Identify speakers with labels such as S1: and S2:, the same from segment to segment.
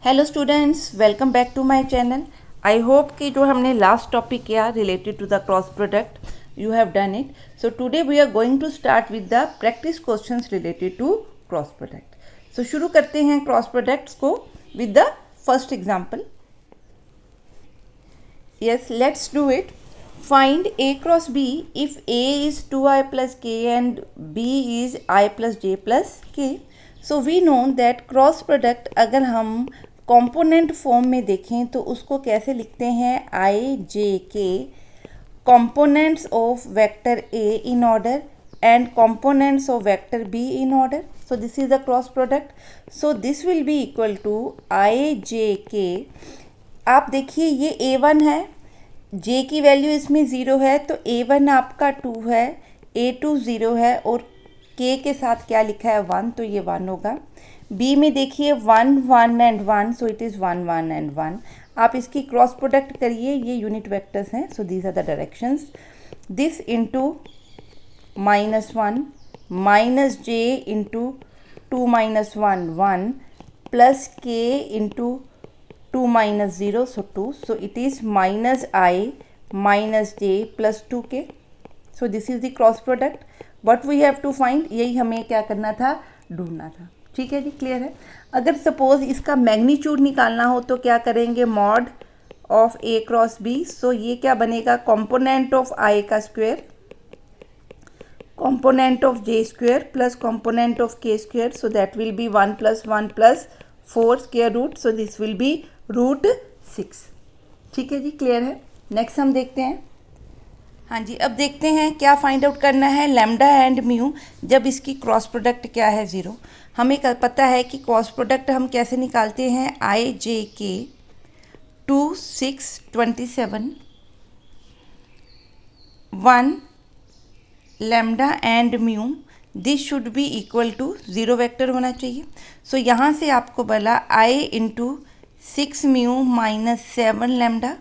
S1: Hello students, welcome back to my channel. I hope कि जो हमने लास्ट टॉपिक किया related to the cross product you have done it. So today we are going to start with the practice questions related to cross product. So शुरू करते हैं cross products को with the first example. Yes, let's do it. Find A cross B if A is 2i plus k and B is I plus j plus k. So we know that cross product अगर हम component form में देखें तो उसको कैसे लिखते हैं, I j k components of vector A in order and components of vector B in order. So this is the cross product. So this will be equal to I j k. आप देखिए ये A1 है, J की value इसमें 0 है तो A1 आपका 2 है, A2 0 है और K के साथ क्या लिखा है 1, तो ये 1 होगा। B में देखिए 1 1 and 1, so it is 1 1 and 1। आप इसकी क्रॉस प्रोडक्ट करिए, ये यूनिट वेक्टर्स हैं, so these are the directions. This into -1 minus J into 2 - 1 1 plus K into 2 - 0, so 2, so it is -I minus j plus 2k. So this is the cross product. What we have to find, यही हमें क्या करना था, ढूंढना था। ठीक है जी, clear है। अगर सपोज इसका मैग्नीट्यूड निकालना हो तो क्या करेंगे, mod of a cross b। सो ये क्या बनेगा, कॉम्पोनेंट ऑफ i का square, component of j square plus component of k square, so that will be 1 + 1 + 4 square root, so this will be √6। ठीक है जी, क्लियर है। नेक्स्ट हम देखते हैं। हाँ जी, अब देखते हैं क्या फाइंड आउट करना है, लैम्डा एंड म्यू जब इसकी क्रॉस प्रोडक्ट क्या है 0। हमें पता है कि क्रॉस प्रोडक्ट हम कैसे निकालते हैं, आई जे के 2 6 27 1 lambda and mu, this should be equal to 0 vector होना चाहिए। सो यहाँ से आपको बोला आई इंटू 6 म्यू -7 लैम्डा,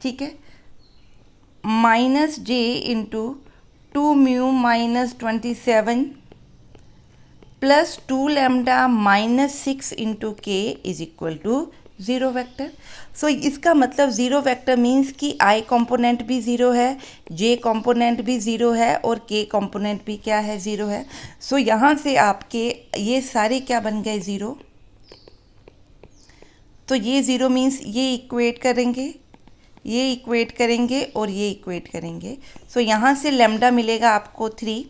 S1: ठीक है, minus j into 2 mu -27 plus 2 lambda -6 into k is equal to 0 vector. So इसका मतलब 0 वेक्टर मीन्स कि आई कंपोनेंट भी 0 है, जे कंपोनेंट भी 0 है और के कंपोनेंट भी क्या है, 0 है। सो यहाँ से आपके ये सारे क्या बन गए, 0। तो ये 0 मीन्स ये इक्वेट करेंगे, ये इक्वेट करेंगे और ये इक्वेट करेंगे। सो यहाँ से लैम्डा मिलेगा आपको 3,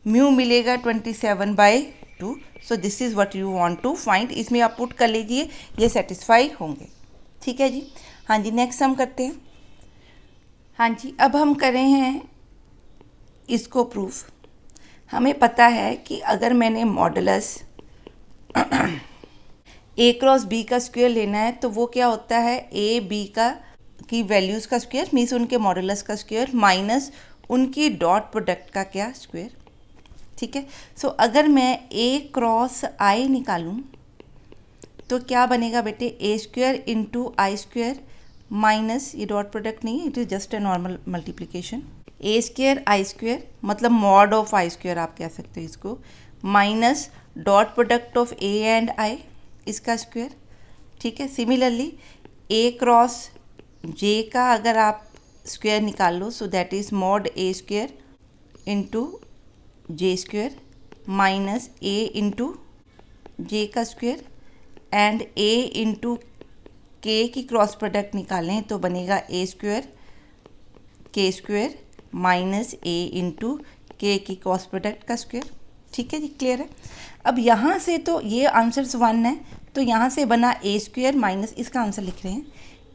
S1: म्यू मिलेगा 27/2। So this is what you want to find. इसमें आप पुट कर लीजिए, ये सेटिस्फाई होंगे। ठीक है जी। हाँ जी, नेक्स्ट हम करते हैं। हाँ जी, अब हम कर रहे हैं इसको प्रूफ। हमें पता है कि अगर मैंने मॉडुलस ए क्रॉस बी का स्क्वायर लेना है तो वो क्या होता है, ए बी का की वैल्यूज़ का स्क्वायर मीन्स उनके मॉडुलस का स्क्वायर माइनस उनकी डॉट प्रोडक्ट का क्या, स्क्वायर। ठीक है। सो अगर मैं ए क्रॉस आई निकालूं तो क्या बनेगा बेटे, ए स्क्वायर इंटू आई स्क्वायर माइनस, ये डॉट प्रोडक्ट नहीं है, it is just a normal multiplication, A square I square मतलब मॉड ऑफ आई स्क्वायर आप कह सकते हो इसको, minus dot product of A and I, इसका स्क्वायर। ठीक है। सिमिलरली ए क्रॉस जे का अगर आप स्क्वायर निकाल लो, so that is mod A square into j square minus A into j का स्क्वायर एंड ए इंटू के की क्रॉस प्रोडक्ट निकालें तो बनेगा ए स्क्वायर के स्क्वायर माइनस ए इंटू के की क्रॉस प्रोडक्ट का स्क्वायर। ठीक है जी, क्लियर है। अब यहाँ से तो ये आंसर्स 1 है, तो यहाँ से बना ए स्क्वायर माइनस, इसका आंसर लिख रहे हैं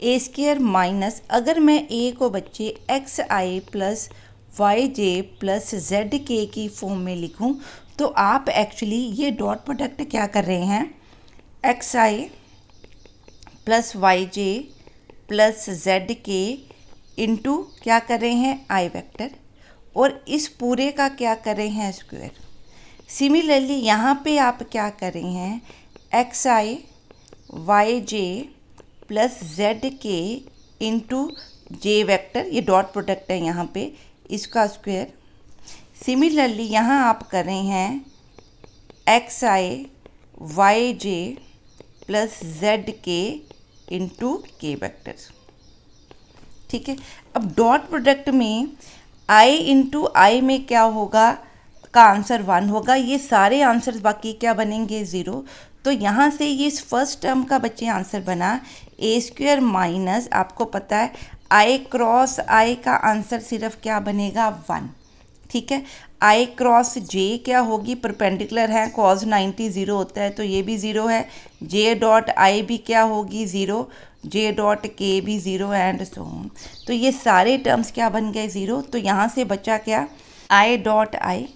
S1: ए स्क्वायर माइनस, अगर मैं ए को बच्चे एक्स आई प्लस वाई जे प्लस जेड के की फॉर्म में लिखूं तो आप एक्चुअली ये डॉट प्रोडक्ट क्या कर रहे हैं, एक्स आई प्लस वाई जे प्लस जेड के इंटू क्या कर रहे हैं, आई वेक्टर, और इस पूरे का क्या कर रहे हैं, स्क्वायर। सिमिलरली यहाँ पे आप क्या कर रहे हैं, एक्स आई वाई जे प्लस जेड के इंटू जे वेक्टर, ये डॉट प्रोडक्ट है यहाँ पे, इसका स्क्वायर। सिमिलरली यहाँ आप कर रहे हैं एक्स आई वाई जे प्लस जेड के इंटू के वेक्टर। ठीक है, अब डॉट प्रोडक्ट में आई इंटू आई में क्या होगा का आंसर 1 होगा, ये सारे आंसर्स बाकी क्या बनेंगे 0। तो यहाँ से ये इस फर्स्ट टर्म का बच्चे आंसर बना ए स्क्वायर माइनस, आपको पता है आई क्रॉस आई का आंसर सिर्फ क्या बनेगा 1। ठीक है, आई क्रॉस जे क्या होगी, परपेंडिकुलर है, कॉज 90 0 होता है तो ये भी 0 है, जे डॉट आई भी क्या होगी 0, जे डॉट के भी 0 एंड सो ऑन। तो ये सारे टर्म्स क्या बन गए 0। तो यहाँ से बचा क्या, आई डॉट आई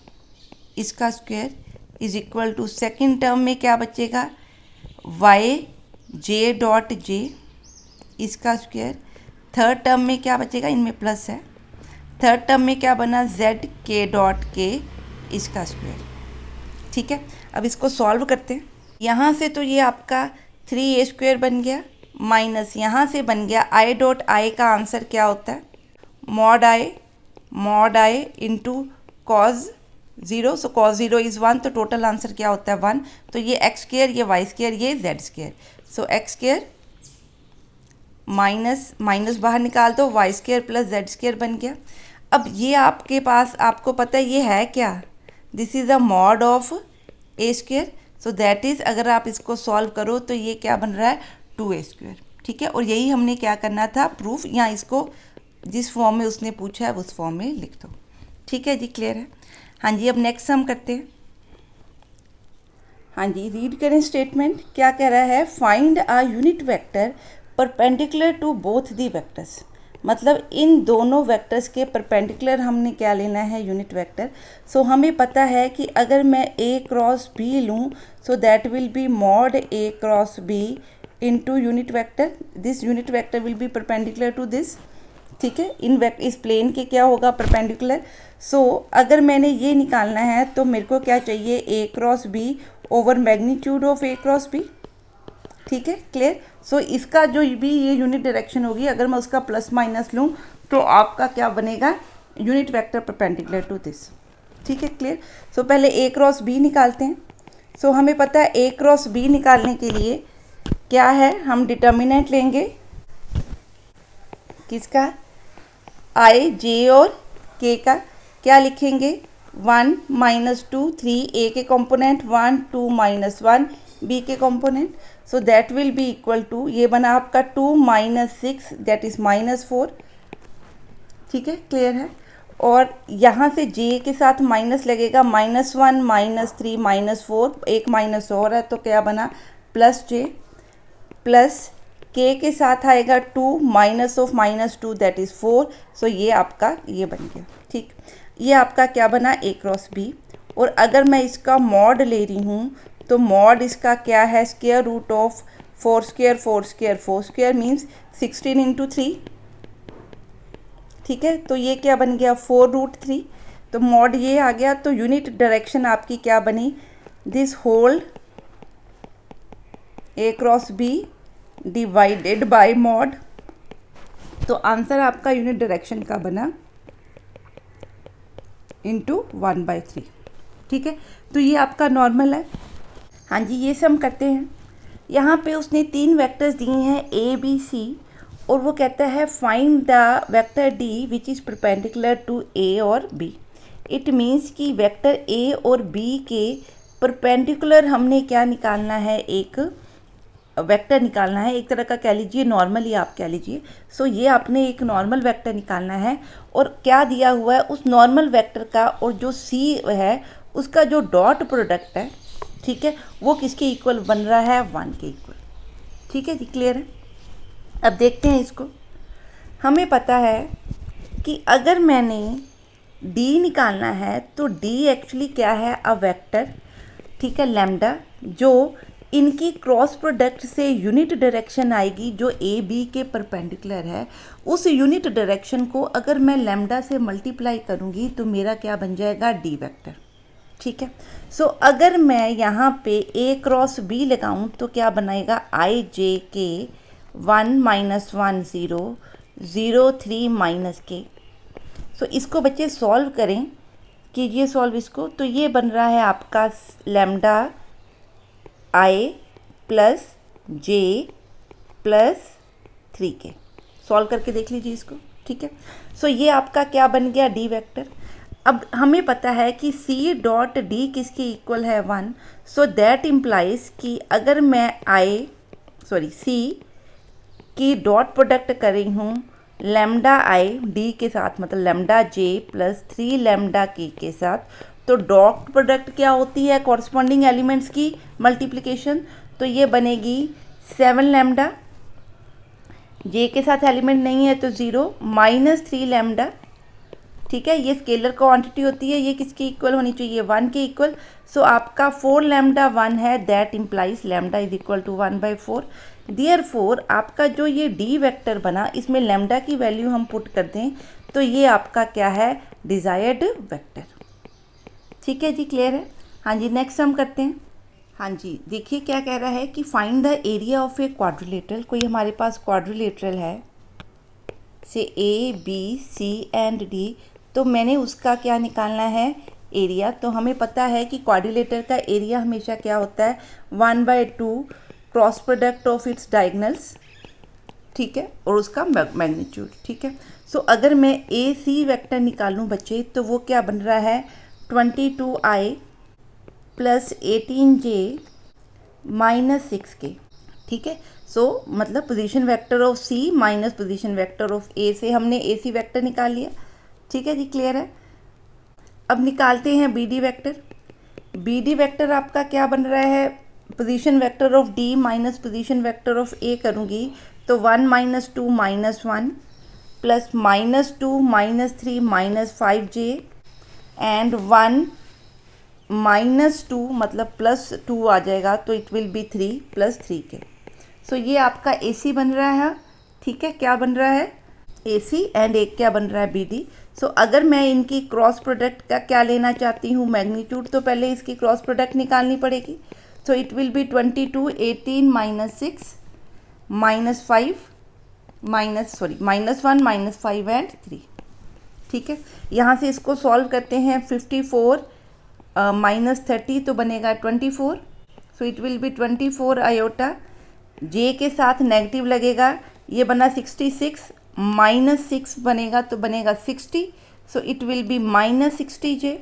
S1: इसका square is equal to second term में क्या बचेगा, वाई जे डॉट जे इसका स्क्वायर, थर्ड टर्म में क्या बचेगा, इनमें प्लस है, थर्ड टर्म में क्या बना जेड के डॉट के इसका स्क्वायर। ठीक है, अब इसको सॉल्व करते हैं। यहाँ से तो ये आपका 3a स्क्वायर बन गया, माइनस यहाँ से बन गया आई डॉट आई का आंसर क्या होता है, mod I into cos 0, show cause 0 is 1, तो टोटल आंसर क्या होता है 1। तो ये एक्स स्क्वायर, ये वाई स्क्वायर, ये Z square, so X square minus minus बाहर निकाल दो, Y square plus Z square बन गया। अब ये आपके पास, आपको पता है ये है क्या, this is a mod of A square, so that is, अगर आप इसको सॉल्व करो तो ये क्या बन रहा है 2a स्क्वायर। ठीक है, और यही हमने क्या करना था प्रूफ, यहाँ इसको जिस फॉर्म में उसने पूछा है उस फॉर्म में लिख दो। ठीक है जी, क्लियर है। हाँ जी, अब नेक्स्ट सम करते हैं। हाँ जी, रीड करें स्टेटमेंट, क्या कह रहा है, find a unit vector perpendicular to both the vectors. मतलब इन दोनों वेक्टर्स के परपेंडिकुलर हमने क्या लेना है, यूनिट वेक्टर। सो हमें पता है कि अगर मैं a क्रॉस b लूँ so that will be mod a cross b into unit vector, this unit vector will be perpendicular to this. ठीक है, इस प्लेन के क्या होगा परपेंडिकुलर। सो अगर मैंने ये निकालना है तो मेरे को क्या चाहिए, a cross b over magnitude of a cross b। ठीक है, क्लियर। सो इसका जो भी ये यूनिट डायरेक्शन होगी, अगर मैं उसका प्लस माइनस लूँ तो आपका क्या बनेगा, unit vector perpendicular to this. ठीक है, क्लियर। सो पहले a क्रॉस b निकालते हैं। सो हमें पता है a क्रॉस b निकालने के लिए क्या है, हम डिटर्मिनेंट लेंगे किसका, आई जे और के का, क्या लिखेंगे 1 माइनस 2 3 ए के कंपोनेंट 1 2 माइनस 1 बी के component, so that will be equal to, ये बना आपका 2 माइनस 6 दैट इज माइनस 4। ठीक है, क्लियर है। और यहाँ से जे के साथ माइनस लगेगा, -1 -3 -4, एक माइनस और है तो क्या बना प्लस जे, प्लस के के साथ आएगा 2 माइनस ऑफ -2 दैट इज़ 4, सो ये आपका ये बन गया। ठीक, ये आपका क्या बना a क्रॉस b। और अगर मैं इसका मॉड ले रही हूँ तो मॉड इसका क्या है, square root of 4 square 4 square 4 square means 16 into 3। ठीक है, तो ये क्या बन गया 4√3, तो मॉड ये आ गया। तो यूनिट डायरेक्शन आपकी क्या बनी, this whole a cross b divided by mod. तो आंसर आपका यूनिट डायरेक्शन का बना इंटू 1/3। ठीक है, तो ये आपका नॉर्मल है। हाँ जी, ये सम करते हैं। यहाँ पे उसने 3 वेक्टर्स दिए हैं a b c, और वो कहता है find the vector d which is perpendicular to a और b। इट मीन्स कि वेक्टर a और b के परपेंडिकुलर हमने क्या निकालना है, एक वेक्टर निकालना है, एक तरह का कह लीजिए नॉर्मल ही आप कह लीजिए। सो ये आपने एक नॉर्मल वेक्टर निकालना है, और क्या दिया हुआ है उस नॉर्मल वेक्टर का और जो c है उसका जो डॉट प्रोडक्ट है, ठीक है, वो किसके इक्वल बन रहा है, 1 के इक्वल। ठीक है जी, क्लियर है। अब देखते हैं इसको। हमें पता है कि अगर मैंने d निकालना है तो d एक्चुअली क्या है, अ वेक्टर, ठीक है, लैम्डा, जो इनकी क्रॉस प्रोडक्ट से यूनिट डायरेक्शन आएगी जो ए बी के परपेंडिकुलर है, उस यूनिट डायरेक्शन को अगर मैं लैम्डा से मल्टीप्लाई करूँगी तो मेरा क्या बन जाएगा, डी वेक्टर। ठीक है, सो अगर मैं यहाँ पे ए क्रॉस बी लगाऊँ तो क्या बनाएगा, आई जे के 1 - 1 0 0 3 माइनस के। सो इसको बच्चे सॉल्व करें, कीजिए सॉल्व इसको। तो ये बन रहा है आपका लैम्डा आई प्लस जे प्लस 3k। सॉल्व करके देख लीजिए इसको, ठीक है। सो ये आपका क्या बन गया, डी वेक्टर। अब हमें पता है कि सी डॉट डी किसके इक्वल है 1, सो दैट इम्प्लाइज कि अगर मैं सी की डॉट प्रोडक्ट कर रही हूँ लैम्डा आई डी के साथ, मतलब लैम्डा जे प्लस 3 लैम्डा के साथ, तो डॉट प्रोडक्ट क्या होती है, कॉरस्पॉन्डिंग एलिमेंट्स की मल्टीप्लिकेशन। तो ये बनेगी 7 लैम्डा, जे के साथ एलिमेंट नहीं है तो 0 माइनस 3 लैम्डा, ठीक है। ये स्केलर क्वांटिटी होती है, ये किसकी इक्वल होनी चाहिए, 1 के इक्वल। सो आपका 4 लैम्डा 1 है, that implies lambda is equal to 1/4। Therefore आपका जो ये डी वेक्टर बना, इसमें लैम्डा की वैल्यू हम पुट कर दें तो ये आपका क्या है, डिज़ायर्ड वेक्टर। ठीक है जी, क्लियर है। हाँ जी, नेक्स्ट हम करते हैं। हाँ जी, देखिए क्या कह रहा है कि find the area of a quadrilateral. कोई हमारे पास क्वाड्रिलेटरल है say A B C and D, तो मैंने उसका क्या निकालना है, एरिया। तो हमें पता है कि क्वाड्रिलेटर का एरिया हमेशा क्या होता है, 1/2 cross product of its diagonals, ठीक है, और उसका मैग्नीट्यूड, ठीक है। सो अगर मैं ए सी वेक्टर निकालूं बच्चे, तो वो क्या बन रहा है, 22i plus 18j minus 6k, ठीक है। सो मतलब position vector of C minus position vector of a से हमने ए सी वेक्टर निकाल लिया, ठीक है जी, क्लियर है। अब निकालते हैं b d vector. B d vector आपका क्या बन रहा है, position vector of d minus position vector of a करूँगी तो 1 - 2 -1 प्लस -2 -3 -5j एंड 1 -2 मतलब +2 आ जाएगा, तो इट विल बी 3 + 3k। सो ये आपका ए सी बन रहा है, ठीक है। क्या बन रहा है, ए सी, एंड एक क्या बन रहा है, बी डी। सो अगर मैं इनकी क्रॉस प्रोडक्ट का क्या लेना चाहती हूँ, मैग्नीट्यूड, तो पहले इसकी क्रॉस प्रोडक्ट निकालनी पड़ेगी। सो इट विल बी 22 18 -6 -5 -1 -5 एंड 3, ठीक है। यहाँ से इसको सॉल्व करते हैं, 54 -30 तो बनेगा 24। So it will be 24 iota, j के साथ नेगेटिव लगेगा, ये बना 66 -6 बनेगा तो बनेगा 60। सो इट विल बी -60j।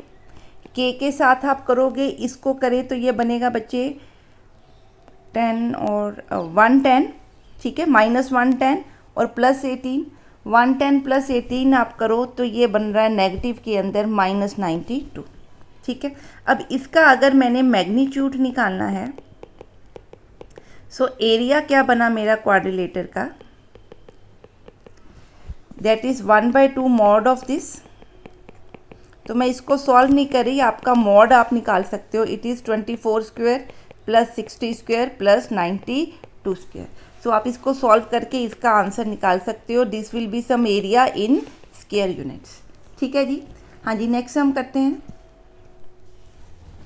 S1: के साथ आप करोगे, इसको करें तो ये बनेगा बच्चे 10 और 110, ठीक है, -110 और +18, 110 + 18 आप करो तो ये बन रहा है नेगेटिव के अंदर -92, ठीक है। अब इसका अगर मैंने मैग्नीट्यूड निकालना है, सो एरिया क्या बना मेरा क्वाड्रिलेटर का, that is 1/2 mod of this. तो मैं इसको सॉल्व नहीं कर रही, आपका मॉड आप निकाल सकते हो, इट इज़ 24² + 60² + 92²। सो आप इसको सॉल्व करके इसका आंसर निकाल सकते हो, this will be some area in square units, ठीक है जी। हाँ जी, नेक्स्ट सम करते हैं।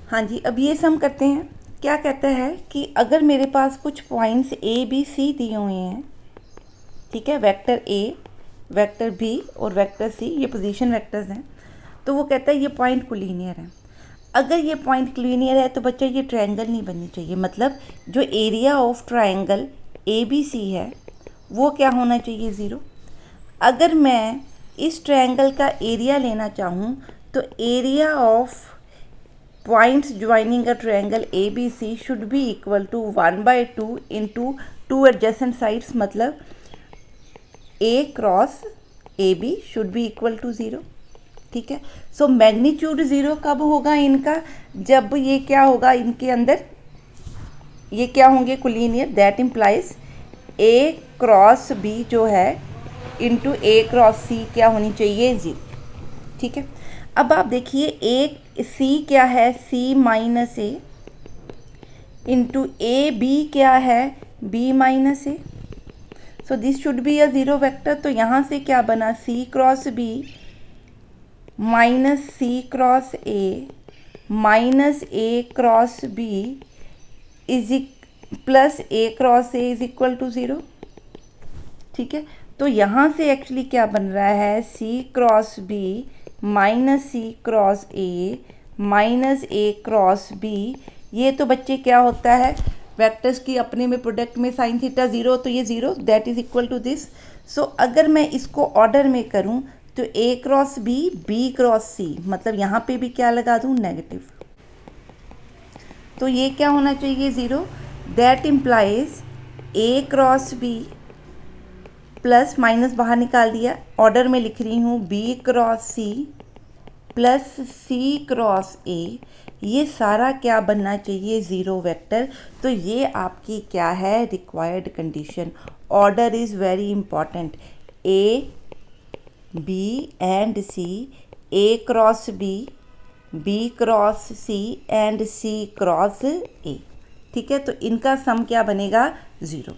S1: हाँ जी, अब ये सम करते हैं। क्या कहता है कि अगर मेरे पास कुछ पॉइंट्स ए बी सी दिए हुए हैं, ठीक है, वेक्टर ए, वेक्टर बी और वेक्टर सी, ये पोजीशन वेक्टर्स हैं, तो वो कहता है ये पॉइंट कोलिनियर है। अगर ये पॉइंट कोलिनियर है तो बच्चा ये ट्रायंगल नहीं बननी चाहिए, मतलब जो area of triangle A B C है वो क्या होना चाहिए, 0। अगर मैं इस ट्रायंगल का एरिया लेना चाहूँ तो area of points joining a triangle A B c should be equal to 1/2 into 2 adjacent sides, मतलब a cross A b should be equal to 0, ठीक है। सो मैग्नीट्यूड 0 कब होगा इनका, जब ये क्या होगा, इनके अंदर ये क्या होंगे, collinear, that implies A cross B जो है इंटू ए क्रॉस सी क्या होनी चाहिए, 0, ठीक है। अब आप देखिए ए सी क्या है, c minus A into a b क्या है, b minus A. So this should be a 0 vector. तो यहाँ से क्या बना, c cross b minus C cross a minus A cross b is plus A cross a is equal to 0, ठीक है। तो यहाँ से एक्चुअली क्या बन रहा है, सी cross b minus C cross a minus A cross b, ये तो बच्चे क्या होता है, वेक्टर्स की अपने में प्रोडक्ट में साइन थीटा 0 तो ये 0 that is equal to this. So अगर मैं इसको ऑर्डर में करूं तो a cross B cross c, मतलब यहाँ पे भी क्या लगा दूं, नेगेटिव। तो ये क्या होना चाहिए, 0। That implies A cross B plus minus बाहर निकाल दिया, ऑर्डर में लिख रही हूँ B cross C plus C cross A, ये सारा क्या बनना चाहिए, 0 वेक्टर। तो ये आपकी क्या है, required condition. Order is very important. A B and C, A cross B cross C and C cross ए, ठीक है। तो इनका सम क्या बनेगा, 0।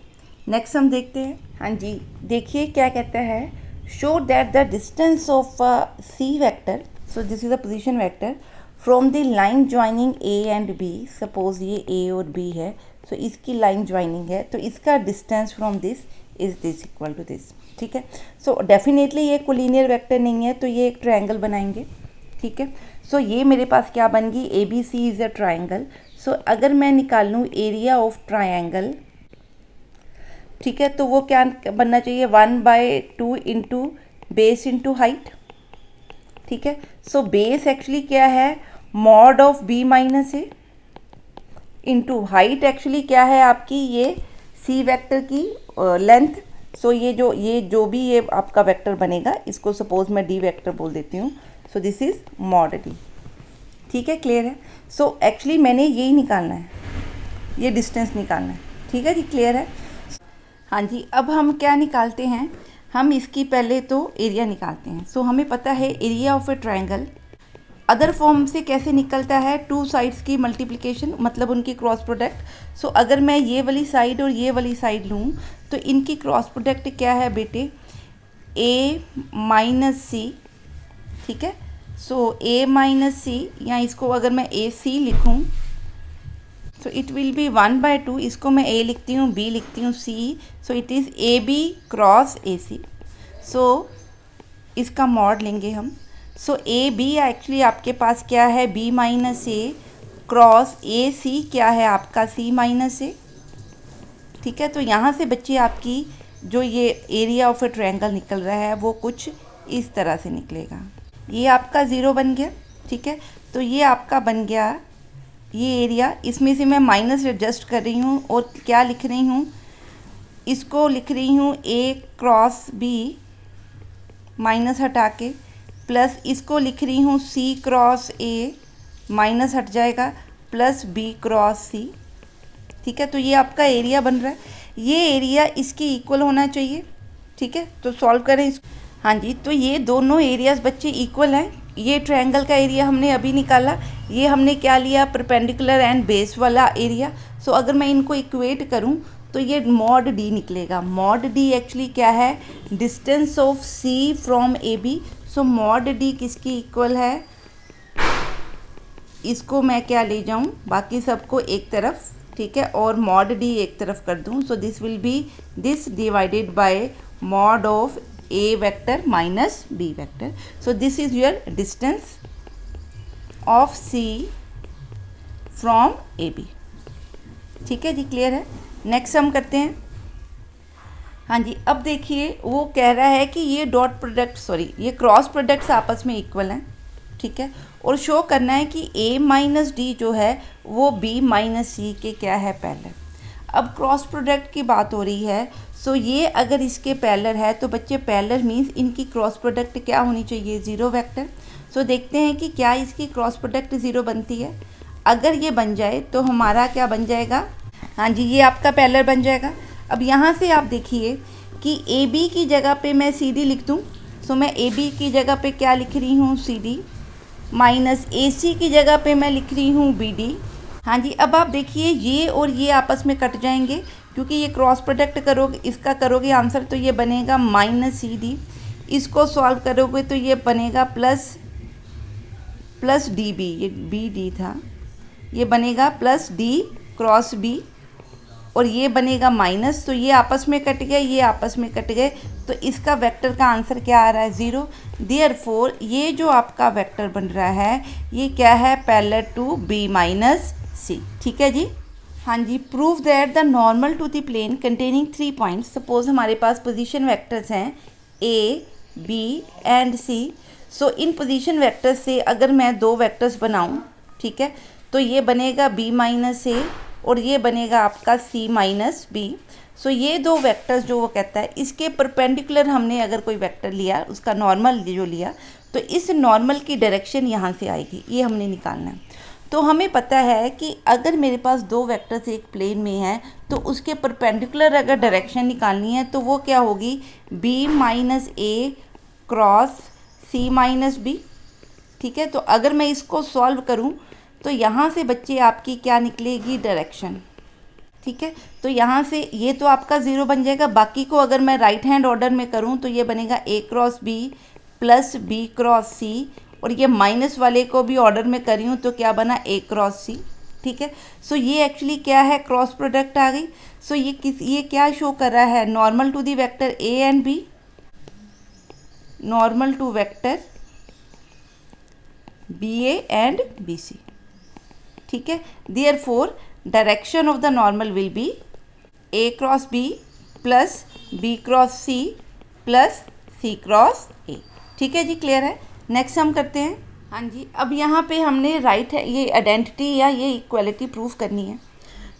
S1: नेक्स्ट हम देखते हैं। हाँ जी, देखिए क्या कहता है, show that the distance of C vector, so this is the position vector, from the line joining A and B, suppose ये ए और बी है, तो इसकी लाइन ज्वाइनिंग है, तो इसका distance from this is this equal to this, ठीक है। सो डेफिनेटली ये कोलिनियर वेक्टर नहीं है, तो ये एक ट्रायंगल बनाएंगे, ठीक है। सो ये मेरे पास क्या बन गई, a B c is a triangle. So अगर मैं निकाल लूँ एरिया ऑफ ट्रायंगल, ठीक है, तो वो क्या बनना चाहिए, 1/2 इंटू बेस इंटू हाइट, ठीक है। सो बेस एक्चुअली क्या है, mod of B minus A, into height actually क्या है आपकी, ये सी वेक्टर की लेंथ। सो ये जो भी ये आपका वेक्टर बनेगा, इसको सपोज मैं डी वेक्टर बोल देती हूँ। सो दिस इज मॉड डी, ठीक है, क्लियर है। सो एक्चुअली मैंने यही निकालना है, ये डिस्टेंस निकालना है, ठीक है जी, क्लियर है। हाँ जी, अब हम क्या निकालते हैं, हम इसकी पहले तो एरिया निकालते हैं। सो हमें पता है area of A triangle other form से कैसे निकलता है, टू साइड्स की मल्टीप्लिकेशन, मतलब उनकी क्रॉस प्रोडक्ट। सो अगर मैं ये वाली साइड और ये वाली साइड लूँ तो इनकी क्रॉस प्रोडक्ट क्या है बेटे, ए माइनस सी, ठीक है। सो ए माइनस सी, या इसको अगर मैं ए सी लिखूँ तो इट विल बी 1/2, इसको मैं ए लिखती हूँ, बी लिखती हूँ, c. So it is a B cross a c. So इसका मॉड लेंगे हम। सो ए बी एक्चुअली आपके पास क्या है, b minus A cross a c क्या है आपका, सी माइनस ए, ठीक है। तो यहाँ से बच्चे आपकी जो ये एरिया ऑफ ए ट्रायंगल निकल रहा है वो कुछ इस तरह से निकलेगा। ये आपका 0 बन गया, ठीक है। तो ये आपका बन गया ये एरिया, इसमें से मैं माइनस एडजस्ट कर रही हूँ और क्या लिख रही हूँ, इसको लिख रही हूँ ए क्रॉस बी माइनस हटा के, प्लस इसको लिख रही हूँ सी क्रॉस ए, माइनस हट जाएगा, प्लस बी क्रॉस सी, ठीक है। तो ये आपका एरिया बन रहा है, ये एरिया इसके इक्वल होना चाहिए, ठीक है। तो सॉल्व करें इसको। हाँ जी, तो ये दोनों एरियाज बच्चे इक्वल हैं। ये ट्रायंगल का एरिया हमने अभी निकाला, ये हमने क्या लिया, परपेंडिकुलर एंड बेस वाला एरिया। सो अगर मैं इनको इक्वेट करूं तो ये मॉड डी निकलेगा। मॉड डी एक्चुअली क्या है, distance of C from A B. So mod D किसकी इक्वल है, इसको मैं क्या ले जाऊं, बाकी सबको एक तरफ, ठीक है, और मॉड डी एक तरफ कर दूं। So this will be this divided by mod of A vector minus B vector. So this is your distance of C from A B, ठीक है जी, क्लियर है। नेक्स्ट हम करते हैं। हाँ जी, अब देखिए वो कह रहा है कि ये डॉट प्रोडक्ट, सॉरी ये क्रॉस प्रोडक्ट्स आपस में इक्वल हैं, ठीक है, और शो करना है कि a माइनस डी जो है वो b माइनस सी के क्या है, पैरेलल। अब क्रॉस प्रोडक्ट की बात हो रही है, सो ये अगर इसके पैरेलल है तो बच्चे पैरेलल मीन्स इनकी क्रॉस प्रोडक्ट क्या होनी चाहिए, 0 वेक्टर। सो देखते हैं कि क्या इसकी क्रॉस प्रोडक्ट 0 बनती है। अगर ये बन जाए तो हमारा क्या बन जाएगा, हाँ जी, ये आपका पैरेलल बन जाएगा। अब यहाँ से आप देखिए कि ए बी की जगह पे मैं सी डी लिख दूँ। सो मैं ए बी की जगह पे क्या लिख रही हूँ, सी डी, माइनस ए सी की जगह पे मैं लिख रही हूँ बी डी। हाँ जी, अब आप देखिए ये और ये आपस में कट जाएंगे क्योंकि ये क्रॉस प्रोडक्ट करोगे, इसका करोगे आंसर तो ये बनेगा माइनस सी डी। इसको सॉल्व करोगे तो ये बनेगा प्लस डी बी, ये बी डी था, ये बनेगा प्लस डी क्रॉस बी, और ये बनेगा माइनस। तो ये आपस में कट गए, ये आपस में कट गए, तो इसका वेक्टर का आंसर क्या आ रहा है, 0। देयरफॉर ये जो आपका वेक्टर बन रहा है ये क्या है, parallel to b minus c, ठीक है जी। हाँ जी, prove that the normal to the plane containing 3 points. Suppose हमारे पास पोजीशन वेक्टर्स हैं a, B and c. So इन पोजीशन वेक्टर्स से अगर मैं दो वेक्टर्स बनाऊं, ठीक है, तो ये बनेगा b माइनस ए और ये बनेगा आपका c माइनस बी। सो ये दो वेक्टर्स जो वो कहता है, इसके परपेंडिकुलर हमने अगर कोई वेक्टर लिया, उसका नॉर्मल जो लिया, तो इस नॉर्मल की डायरेक्शन यहाँ से आएगी, ये हमने निकालना है। तो हमें पता है कि अगर मेरे पास दो वेक्टर्स एक प्लेन में हैं तो उसके परपेंडिकुलर अगर डायरेक्शन निकालनी है तो वो क्या होगी, b माइनस ए क्रॉस c माइनस बी। ठीक है, तो अगर मैं इसको सॉल्व करूं तो यहाँ से बच्चे आपकी क्या निकलेगी, डायरेक्शन। ठीक है, तो यहाँ से ये तो आपका 0 बन जाएगा। बाकी को अगर मैं राइट हैंड ऑर्डर में करूँ तो ये बनेगा a cross b plus b cross c, और ये माइनस वाले को भी ऑर्डर में करी हूँ तो क्या बना, a क्रॉस c। ठीक है, सो ये एक्चुअली क्या है, क्रॉस प्रोडक्ट आ गई। सो ये क्या शो कर रहा है, normal to the vector a and b, normal to vector ba and bc। ठीक है, therefore direction of the normal will be a cross b plus b cross c plus c cross a। ठीक है जी, clear है। Next हम करते हैं। हाँ जी, अब यहाँ पे हमने राइट है ये आइडेंटिटी या ये इक्वालिटी प्रूफ करनी है।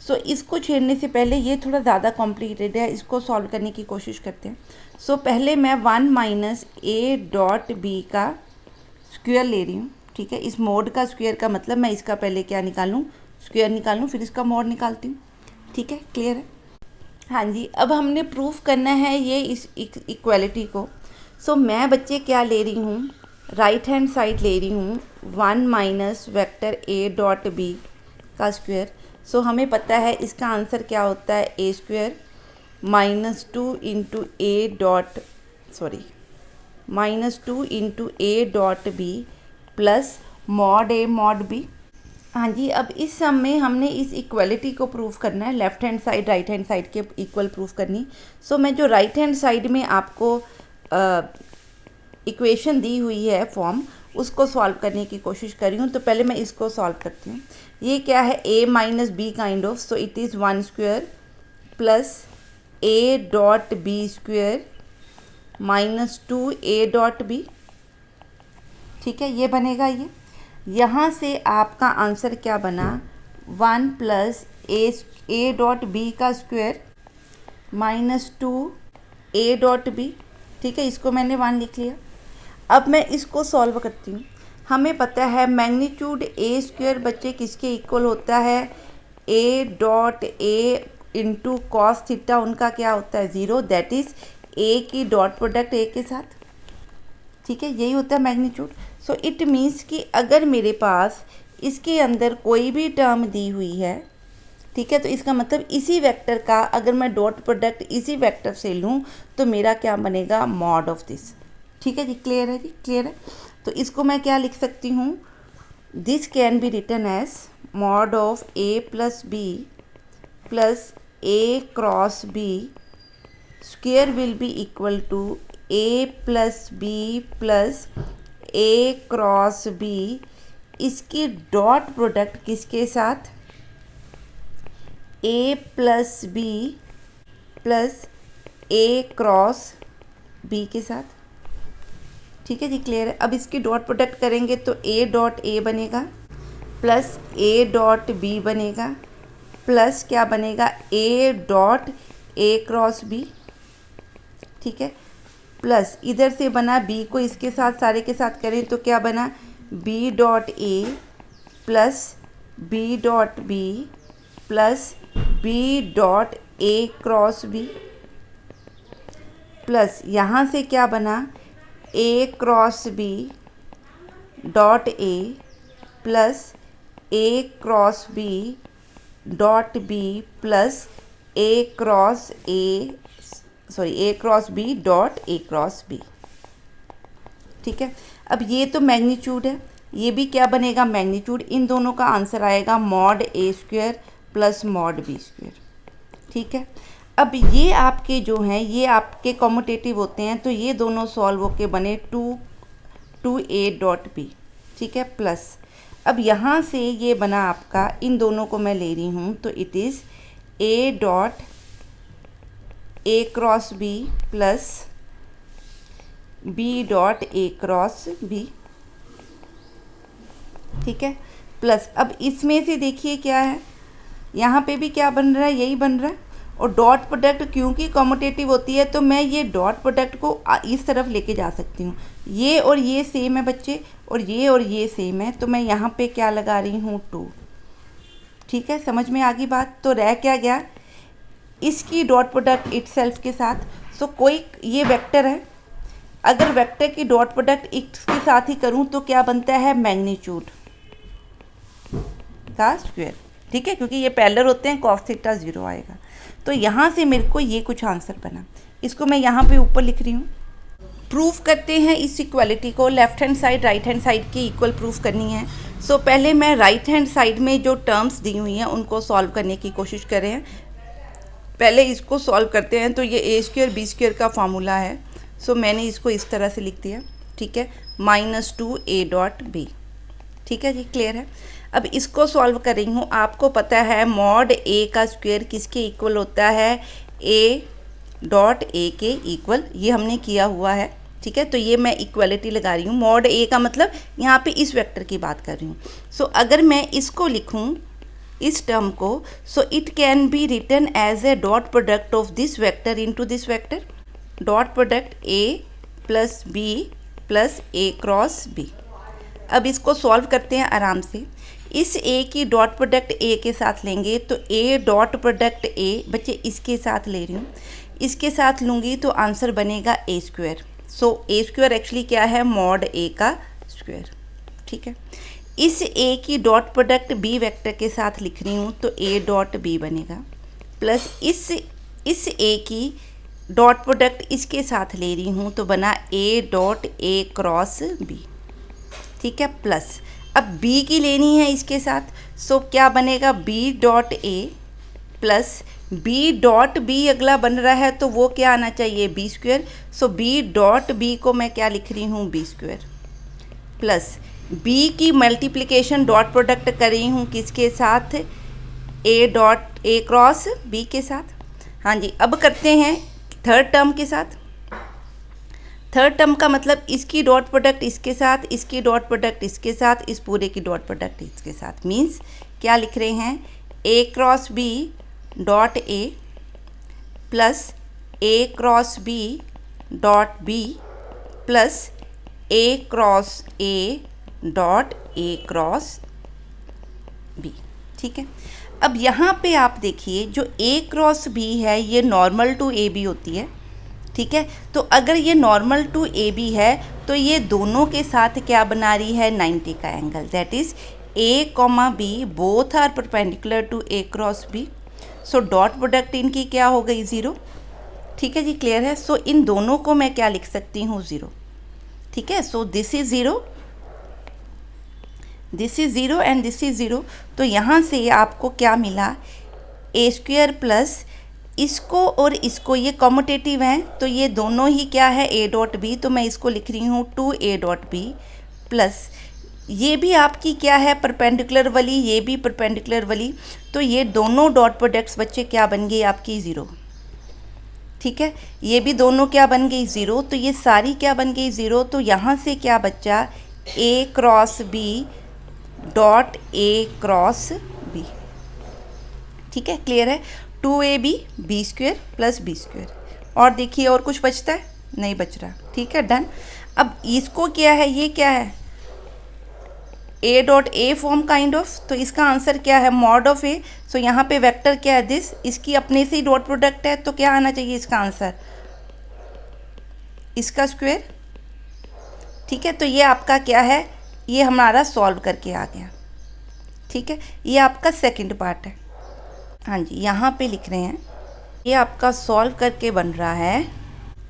S1: सो इसको छेड़ने से पहले ये थोड़ा ज़्यादा कॉम्प्लिकेटेड है, इसको सॉल्व करने की कोशिश करते हैं। सो पहले मैं 1 माइनस ए डॉट बी का स्क्वायर ले रही हूँ। ठीक है, इस मोड का स्क्वायर का मतलब मैं इसका पहले क्या निकालूँ, स्क्वायर निकालूँ, फिर इसका मोड निकालती हूँ। ठीक है, क्लियर है। हाँ जी, अब हमने प्रूफ करना है ये इस इक्वालिटी को। सो मैं बच्चे क्या ले रही हूँ, राइट हैंड साइड ले रही हूँ 1 minus vector a dot B का स्क्वायर। सो हमें पता है इसका आंसर क्या होता है, a square minus 2 into a dot b plus mod A mod b. हाँ जी, अब इस सम में हमने इस इक्वलिटी को प्रूफ करना है, left hand side right hand side के इक्वल प्रूफ करनी। सो मैं जो राइट हैंड साइड में आपको इक्वेशन दी हुई है फॉर्म, उसको सॉल्व करने की कोशिश कर रही हूँ। तो पहले मैं इसको सॉल्व करती हूँ। ये क्या है, a minus B kind of. So it is 1 square plus a dot B square minus 2a dot B. ठीक है, ये बनेगा। ये यहाँ से आपका आंसर क्या बना, 1 प्लस ए डॉट बी का square minus 2a dot B. ठीक है, इसको मैंने 1 लिख लिया। अब मैं इसको सॉल्व करती हूँ। हमें पता है मैग्नीट्यूड ए स्क्वायर बच्चे किसके इक्वल होता है, A dot A into cos theta, उनका क्या होता है 0। दैट इज़ ए की डॉट प्रोडक्ट ए के साथ। ठीक है, यही होता है मैग्नीट्यूड। सो इट मीन्स कि अगर मेरे पास इसके अंदर कोई भी टर्म दी हुई है, ठीक है, तो इसका मतलब इसी वेक्टर का अगर मैं डॉट प्रोडक्ट इसी वेक्टर से लूँ तो मेरा क्या बनेगा, मॉड ऑफ दिस। ठीक है जी, क्लियर है जी, क्लियर है। तो इसको मैं क्या लिख सकती हूँ, this can be written as mod of A plus B plus A cross B square will be equal to A plus B plus A cross B. इसकी डॉट प्रोडक्ट किसके साथ, A plus B plus A cross B के साथ। ठीक है जी, clear है। अब इसकी डॉट प्रोडक्ट करेंगे तो ए डॉट ए बनेगा प्लस ए डॉट बी बनेगा प्लस क्या बनेगा, A dot A cross B. ठीक है, प्लस इधर से बना बी को इसके साथ सारे के साथ करें तो क्या बना, b dot a plus B dot b plus B dot A cross B plus यहाँ से क्या बना, a cross b dot a plus A cross b dot b plus A cross b dot A cross B. ठीक है, अब ये तो magnitude है, ये भी क्या बनेगा, मैग्नीट्यूड। इन दोनों का आंसर आएगा मॉड ए square plus mod B square. ठीक है, अब ये आपके जो हैं ये आपके कॉम्यूटेटिव होते हैं, तो ये दोनों सॉल्व होके बने 2a डॉट बी। ठीक है, प्लस अब यहाँ से ये बना आपका, इन दोनों को मैं ले रही हूँ तो it is A dot A cross B plus B dot A cross B, ठीक है, प्लस अब इसमें से देखिए क्या है, यहाँ पे भी क्या बन रहा है, यही बन रहा है। और डॉट प्रोडक्ट क्योंकि कॉम्यूटेटिव होती है तो मैं ये डॉट प्रोडक्ट को इस तरफ लेके जा सकती हूँ। ये और ये सेम है बच्चे, और ये सेम है, तो मैं यहाँ पे क्या लगा रही हूँ 2, ठीक है, समझ में आ गई बात। तो रह क्या गया, इसकी डॉट प्रोडक्ट इटसेल्फ के साथ। सो कोई ये वेक्टर है, अगर वेक्टर की डॉट प्रोडक्ट इसके साथ ही करूँ तो क्या बनता है, मैग्नीट्यूड का स्क्वायर, ठीक है, क्योंकि ये पैरेलल होते हैं, cos थीटा 0 आएगा। तो यहाँ से मेरे को ये कुछ आंसर बना, इसको मैं यहाँ पे ऊपर लिख रही हूँ। प्रूफ करते हैं इस इक्वालिटी को, left hand side right hand side की इक्वल प्रूफ करनी है। सो पहले मैं राइट हैंड साइड में जो टर्म्स दी हुई हैं उनको सॉल्व करने की कोशिश कर रहे हैं। पहले इसको सॉल्व करते हैं। तो ये ए स्क्वायर बी स्क्वायर का फार्मूला है। सो मैंने इसको इस तरह से लिख दिया, ठीक है, -2 ए डॉट बी, ठीक है जी, क्लियर है। अब इसको सॉल्व कर रही हूँ। आपको पता है मॉड ए का स्क्वायर किसके इक्वल होता है, ए डॉट ए के इक्वल, ये हमने किया हुआ है, ठीक है। तो ये मैं इक्वलिटी लगा रही हूँ। मॉड ए का मतलब यहाँ पे इस वेक्टर की बात कर रही हूँ। सो अगर मैं इसको लिखूँ इस टर्म को, so it can be written as a dot product of this vector into this vector, dot product A plus B plus A cross B. अब इसको सॉल्व करते हैं आराम से। इस ए की डॉट प्रोडक्ट ए के साथ लेंगे तो ए डॉट प्रोडक्ट ए, बच्चे इसके साथ ले रही हूँ, इसके साथ लूँगी तो आंसर बनेगा ए स्क्वायर। सो ए स्क्वायर एक्चुअली क्या है, मॉड ए का स्क्वायर, ठीक है। इस ए की डॉट प्रोडक्ट बी वेक्टर के साथ लिख रही हूँ तो ए डॉट बी बनेगा, प्लस इस ए की डॉट प्रोडक्ट इसके साथ ले रही हूँ तो बना A dot A cross B, ठीक है, प्लस अब b की लेनी है इसके साथ। सो क्या बनेगा, b dot a plus b dot b अगला बन रहा है तो वो क्या आना चाहिए, b स्क्वायर। सो b डॉट b को मैं क्या लिख रही हूँ, b स्क्वायर, प्लस b की मल्टीप्लिकेशन डॉट प्रोडक्ट कर रही हूँ किसके साथ, a dot a cross b के साथ। हाँ जी, अब करते हैं थर्ड टर्म के साथ। थर्ड टर्म का मतलब इसकी डॉट प्रोडक्ट इसके साथ, इसकी डॉट प्रोडक्ट इसके साथ, इस पूरे की डॉट प्रोडक्ट इसके साथ। मीन्स क्या लिख रहे हैं, a cross b dot a plus A cross b dot b plus A cross a dot A cross B, ठीक है। अब यहाँ पे आप देखिए जो ए क्रॉस बी है ये नॉर्मल टू ए बी होती है, ठीक है। तो अगर ये नॉर्मल टू ए बी है तो ये दोनों के साथ क्या बना रही है, 90 का angle, that is A comma B both are perpendicular to A cross B. So dot product इनकी क्या हो गई, 0, ठीक है जी, क्लियर है। सो इन दोनों को मैं क्या लिख सकती हूँ, 0, ठीक है। So this is 0, this is 0 and this is 0। तो यहाँ से आपको क्या मिला, ए स्क्वायर प्लस इसको और इसको, ये कॉम्यूटेटिव हैं तो ये दोनों ही क्या है, ए डॉट बी, तो मैं इसको लिख रही हूँ 2a डॉट बी प्लस ये भी आपकी क्या है, परपेंडिकुलर वाली, ये भी परपेंडिकुलर वाली, तो ये दोनों डॉट प्रोडक्ट्स बच्चे क्या बन गई आपकी, 0, ठीक है। ये भी दोनों क्या बन गई, 0, तो ये सारी क्या बन गई, 0। तो यहाँ से क्या बच्चा, a cross b dot A cross B, ठीक है, क्लियर है। 2ab b square plus b square. और देखिए और कुछ बचता है, नहीं बच रहा, ठीक है, डन। अब इसको क्या है, ये क्या है, a dot A form kind of, तो इसका आंसर क्या है, मॉड ऑफ ए। सो यहाँ पे वेक्टर क्या है, दिस, इसकी अपने से ही डॉट प्रोडक्ट है तो क्या आना चाहिए इसका आंसर, इसका स्क्वायर, ठीक है। तो ये आपका क्या है, ये हमारा सॉल्व करके आ गया, ठीक है। ये आपका सेकंड पार्ट है। हाँ जी, यहाँ पे लिख रहे हैं, ये आपका सॉल्व करके बन रहा है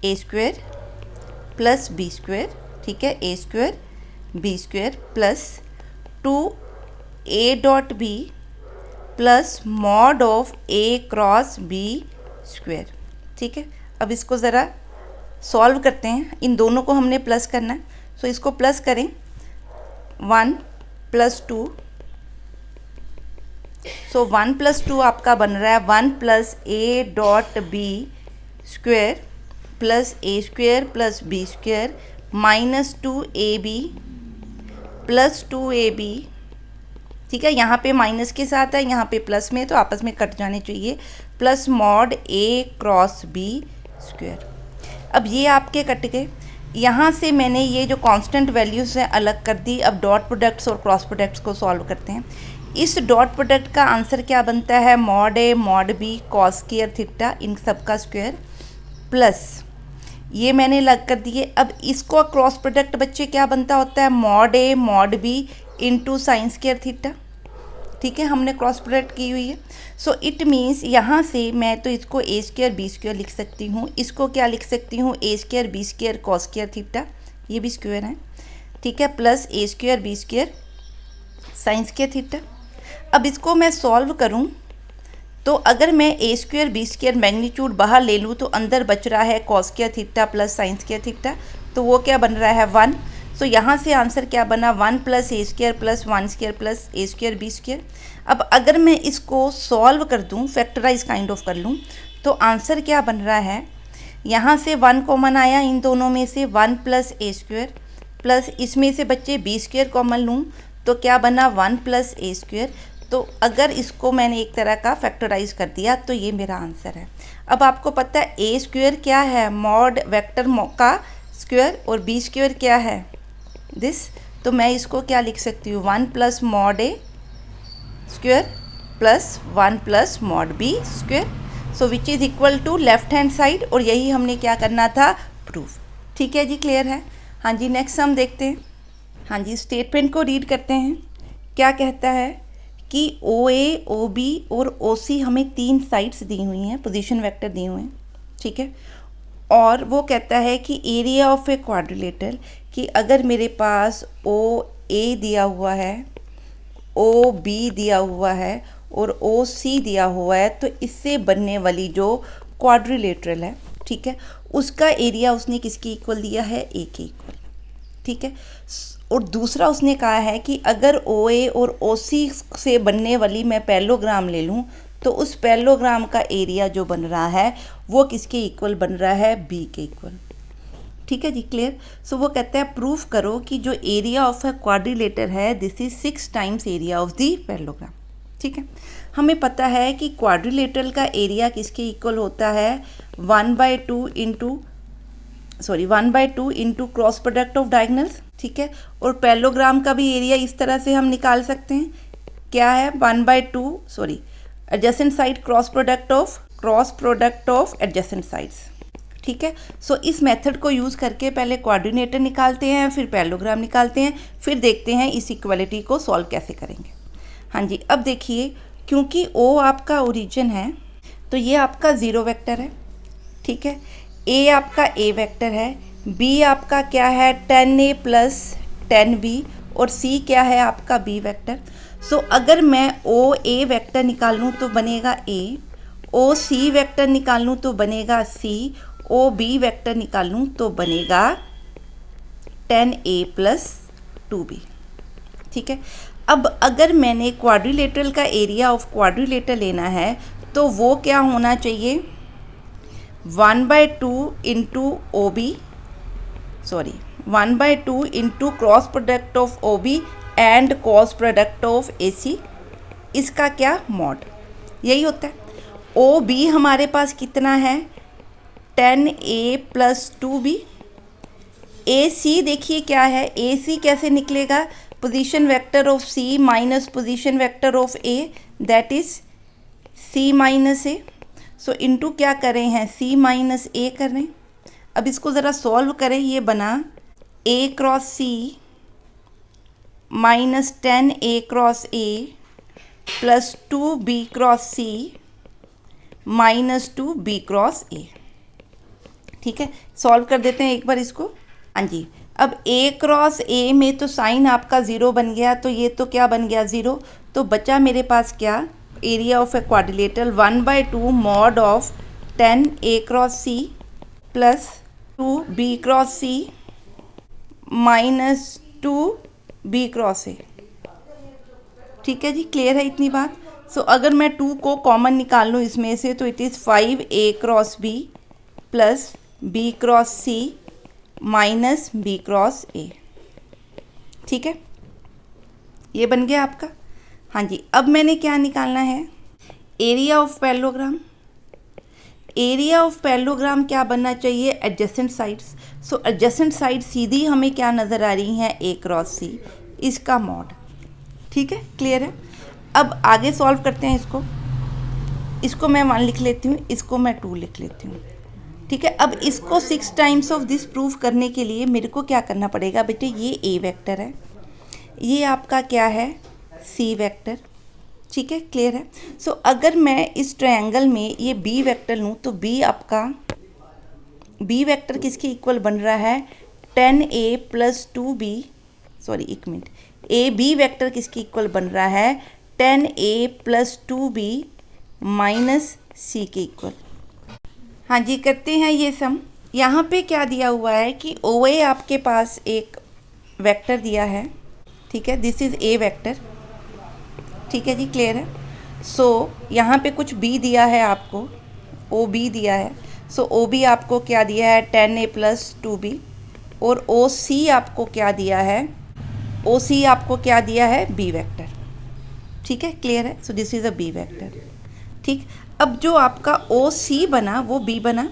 S1: a square plus b square, ठीक है, a square b square plus 2a dot b plus mod of a cross B square, ठीक है। अब इसको ज़रा सॉल्व करते हैं, इन दोनों को हमने प्लस करना है। सो इसको प्लस करें, 1 प्लस 2, सो 1 प्लस 2 आपका बन रहा है 1 plus A dot B square plus A square plus B square minus 2ab plus 2ab। ठीक है, यहाँ पे माइनस के साथ है, यहाँ पे प्लस में, तो आपस में कट जाने चाहिए, प्लस मॉड ए क्रॉस बी स्क्वेयर। अब ये आपके कट गए। यहाँ से मैंने ये जो कांस्टेंट वैल्यूज़ हैं अलग कर दी। अब डॉट प्रोडक्ट्स और क्रॉस प्रोडक्ट्स को सॉल्व करते हैं। इस डॉट प्रोडक्ट का आंसर क्या बनता है, मॉड ए mod B cos square theta इन सब का स्क्वायर, प्लस ये मैंने अलग कर दिए। अब इसको क्रॉस प्रोडक्ट बच्चे क्या बनता होता है, मॉड ए mod B into sine square theta. ठीक है, हमने क्रॉस प्रोडक्ट की हुई है। सो इट मीन्स यहाँ से मैं तो इसको ए स्क्वायर बी स्क्वायर लिख सकती हूँ, इसको क्या लिख सकती हूँ, a square b square cos square theta, ये भी स्क्वायर है। ठीक है, plus a square b square sine square theta. अब इसको मैं सॉल्व करूँ तो अगर मैं a square b square magnitude बाहर ले लूँ तो अंदर बच रहा है cos square theta plus sine square theta, तो वो क्या बन रहा है 1। सो यहाँ से आंसर क्या बना, 1 plus a square plus 1 square plus a square b square. अब अगर मैं इसको सॉल्व कर दूँ, फैक्टराइज काइंड ऑफ कर लूँ, तो आंसर क्या बन रहा है, यहाँ से 1 कॉमन आया इन दोनों में से, 1 प्लस ए स्क्वायर प्लस इसमें से बच्चे बी स्क्वायर कॉमन लूँ तो क्या बना 1 प्लस ए स्क्वायर। तो अगर इसको मैंने एक तरह का फैक्टराइज कर दिया तो ये मेरा आंसर है। अब आपको पता है ए स्क्वायर क्या है, मॉड वेक्टर का स्क्वायर, और बी स्क्वायर क्या है दिस, तो मैं इसको क्या लिख सकती हूँ, 1 plus mod A square plus 1 plus mod B square, so which is equal to left hand side, और यही हमने क्या करना था, प्रूफ। ठीक है जी, क्लियर है। हाँ जी, नेक्स्ट हम देखते हैं। हाँ जी, स्टेटमेंट को रीड करते हैं। क्या कहता है कि ओ ए ओ बी और ओ सी हमें 3 साइड्स दी हुई हैं, पोजीशन वेक्टर दिए हुए हैं। ठीक है, और वो कहता है कि एरिया ऑफ ए क्वाड्रिलेटरल, कि अगर मेरे पास ओ ए दिया हुआ है, ओ बी दिया हुआ है और ओ सी दिया हुआ है, तो इससे बनने वाली जो क्वाड्रिलेटरल है, ठीक है, उसका एरिया उसने किसके इक्वल दिया है, ए के इक्वल। ठीक है, और दूसरा उसने कहा है कि अगर ओ ए और ओ सी से बनने वाली मैं पैरेललोग्राम ले लूँ तो उस पैरेललोग्राम का एरिया जो बन रहा है वो किसके इक्वल बन रहा है, बी के इक्वल। ठीक है जी, क्लियर। सो वो कहता है प्रूफ करो कि जो एरिया ऑफ अ क्वाड्रिलेटर है this is 6 times area of the parallelogram. ठीक है, हमें पता है कि क्वाड्रिलेटरल का एरिया किसके इक्वल होता है, 1/2 into cross product of diagonals. ठीक है, और पैरेललोग्राम का भी एरिया इस तरह से हम निकाल सकते हैं, क्या है, 1/2 adjacent side cross product of adjacent sides. ठीक है, सो इस मेथड को यूज़ करके पहले कोऑर्डिनेटर निकालते हैं, फिर पैरेललोग्राम निकालते हैं, फिर देखते हैं इस इक्वालिटी को सॉल्व कैसे करेंगे। हाँ जी, अब देखिए, क्योंकि ओ आपका ओरिजिन है तो ये आपका ज़ीरो वेक्टर है। ठीक है, ए आपका ए वेक्टर है, बी आपका क्या है 10a प्लस 10b, और सी क्या है आपका बी वेक्टर। सो अगर मैं ओ ए वेक्टर निकालूँ तो बनेगा ए, ओ सी वेक्टर निकालूँ तो बनेगा सी, ओ बी वेक्टर निकालूँ तो बनेगा 10a प्लस 2b। ठीक है, अब अगर मैंने क्वाड्रिलेटरल का एरिया ऑफ क्वाड्रिलेटर लेना है तो वो क्या होना चाहिए, 1/2 into cross product of o b and cross product of a c, इसका क्या मॉड, यही होता है। ओ बी हमारे पास कितना है 10a प्लस 2b, ए सी देखिए क्या है, ए सी कैसे निकलेगा, position vector of C minus position vector of A, that is C minus A. So into क्या कर रहे हैं, सी माइनस ए कर रहे हैं। अब इसको ज़रा सॉल्व करें, ये बना a cross c minus 10a cross a plus 2b cross c minus 2b cross ए। ठीक है, सॉल्व कर देते हैं एक बार इसको। हाँ जी, अब a क्रॉस a में तो साइन आपका 0 बन गया, तो ये तो क्या बन गया 0, तो बचा मेरे पास क्या, area of a quadrilateral 1/2 mod of 10a cross c plus 2b cross c minus 2b cross a। ठीक है जी, क्लियर है इतनी बात। सो अगर मैं 2 को कॉमन निकाल लूँ इसमें से तो it is 5a cross b plus b cross c minus b cross a। ठीक है, ये बन गया आपका। हाँ जी, अब मैंने क्या निकालना है, area of parallelogram. Area of parallelogram क्या बनना चाहिए, एडजेसेंट साइड्स। सो एडजेसेंट साइड सीधी हमें क्या नज़र आ रही हैं, a क्रॉस c, इसका मॉड। ठीक है, क्लियर है। अब आगे सॉल्व करते हैं इसको मैं 1 लिख लेती हूँ, इसको मैं 2 लिख लेती हूँ। ठीक है, अब इसको 6 टाइम्स ऑफ दिस प्रूव करने के लिए मेरे को क्या करना पड़ेगा बेटे, ये a वेक्टर है, ये आपका क्या है, c वेक्टर। ठीक है, क्लियर है। सो अगर मैं इस ट्रायंगल में ये b वेक्टर लूँ तो b आपका, b वेक्टर किसके इक्वल बन रहा है, 10a प्लस 2b, सॉरी एक मिनट, ए बी वेक्टर किसके इक्वल बन रहा है, 10a प्लस 2b माइनस सी के इक्वल। हाँ जी, करते हैं ये सम। यहाँ पे क्या दिया हुआ है कि ओ ए आपके पास एक वेक्टर दिया है। ठीक है, दिस इज़ ए वेक्टर। ठीक है जी, क्लियर है। सो यहाँ पे कुछ b दिया है आपको, ओ बी दिया है। सो ओ बी आपको क्या दिया है, 10a प्लस 2b, और ओ सी आपको क्या दिया है, ओ सी आपको क्या दिया है, बी वेक्टर। ठीक है, क्लियर है। So this is a B vector. ठीक, अब जो आपका ओ सी बना वो बी बना,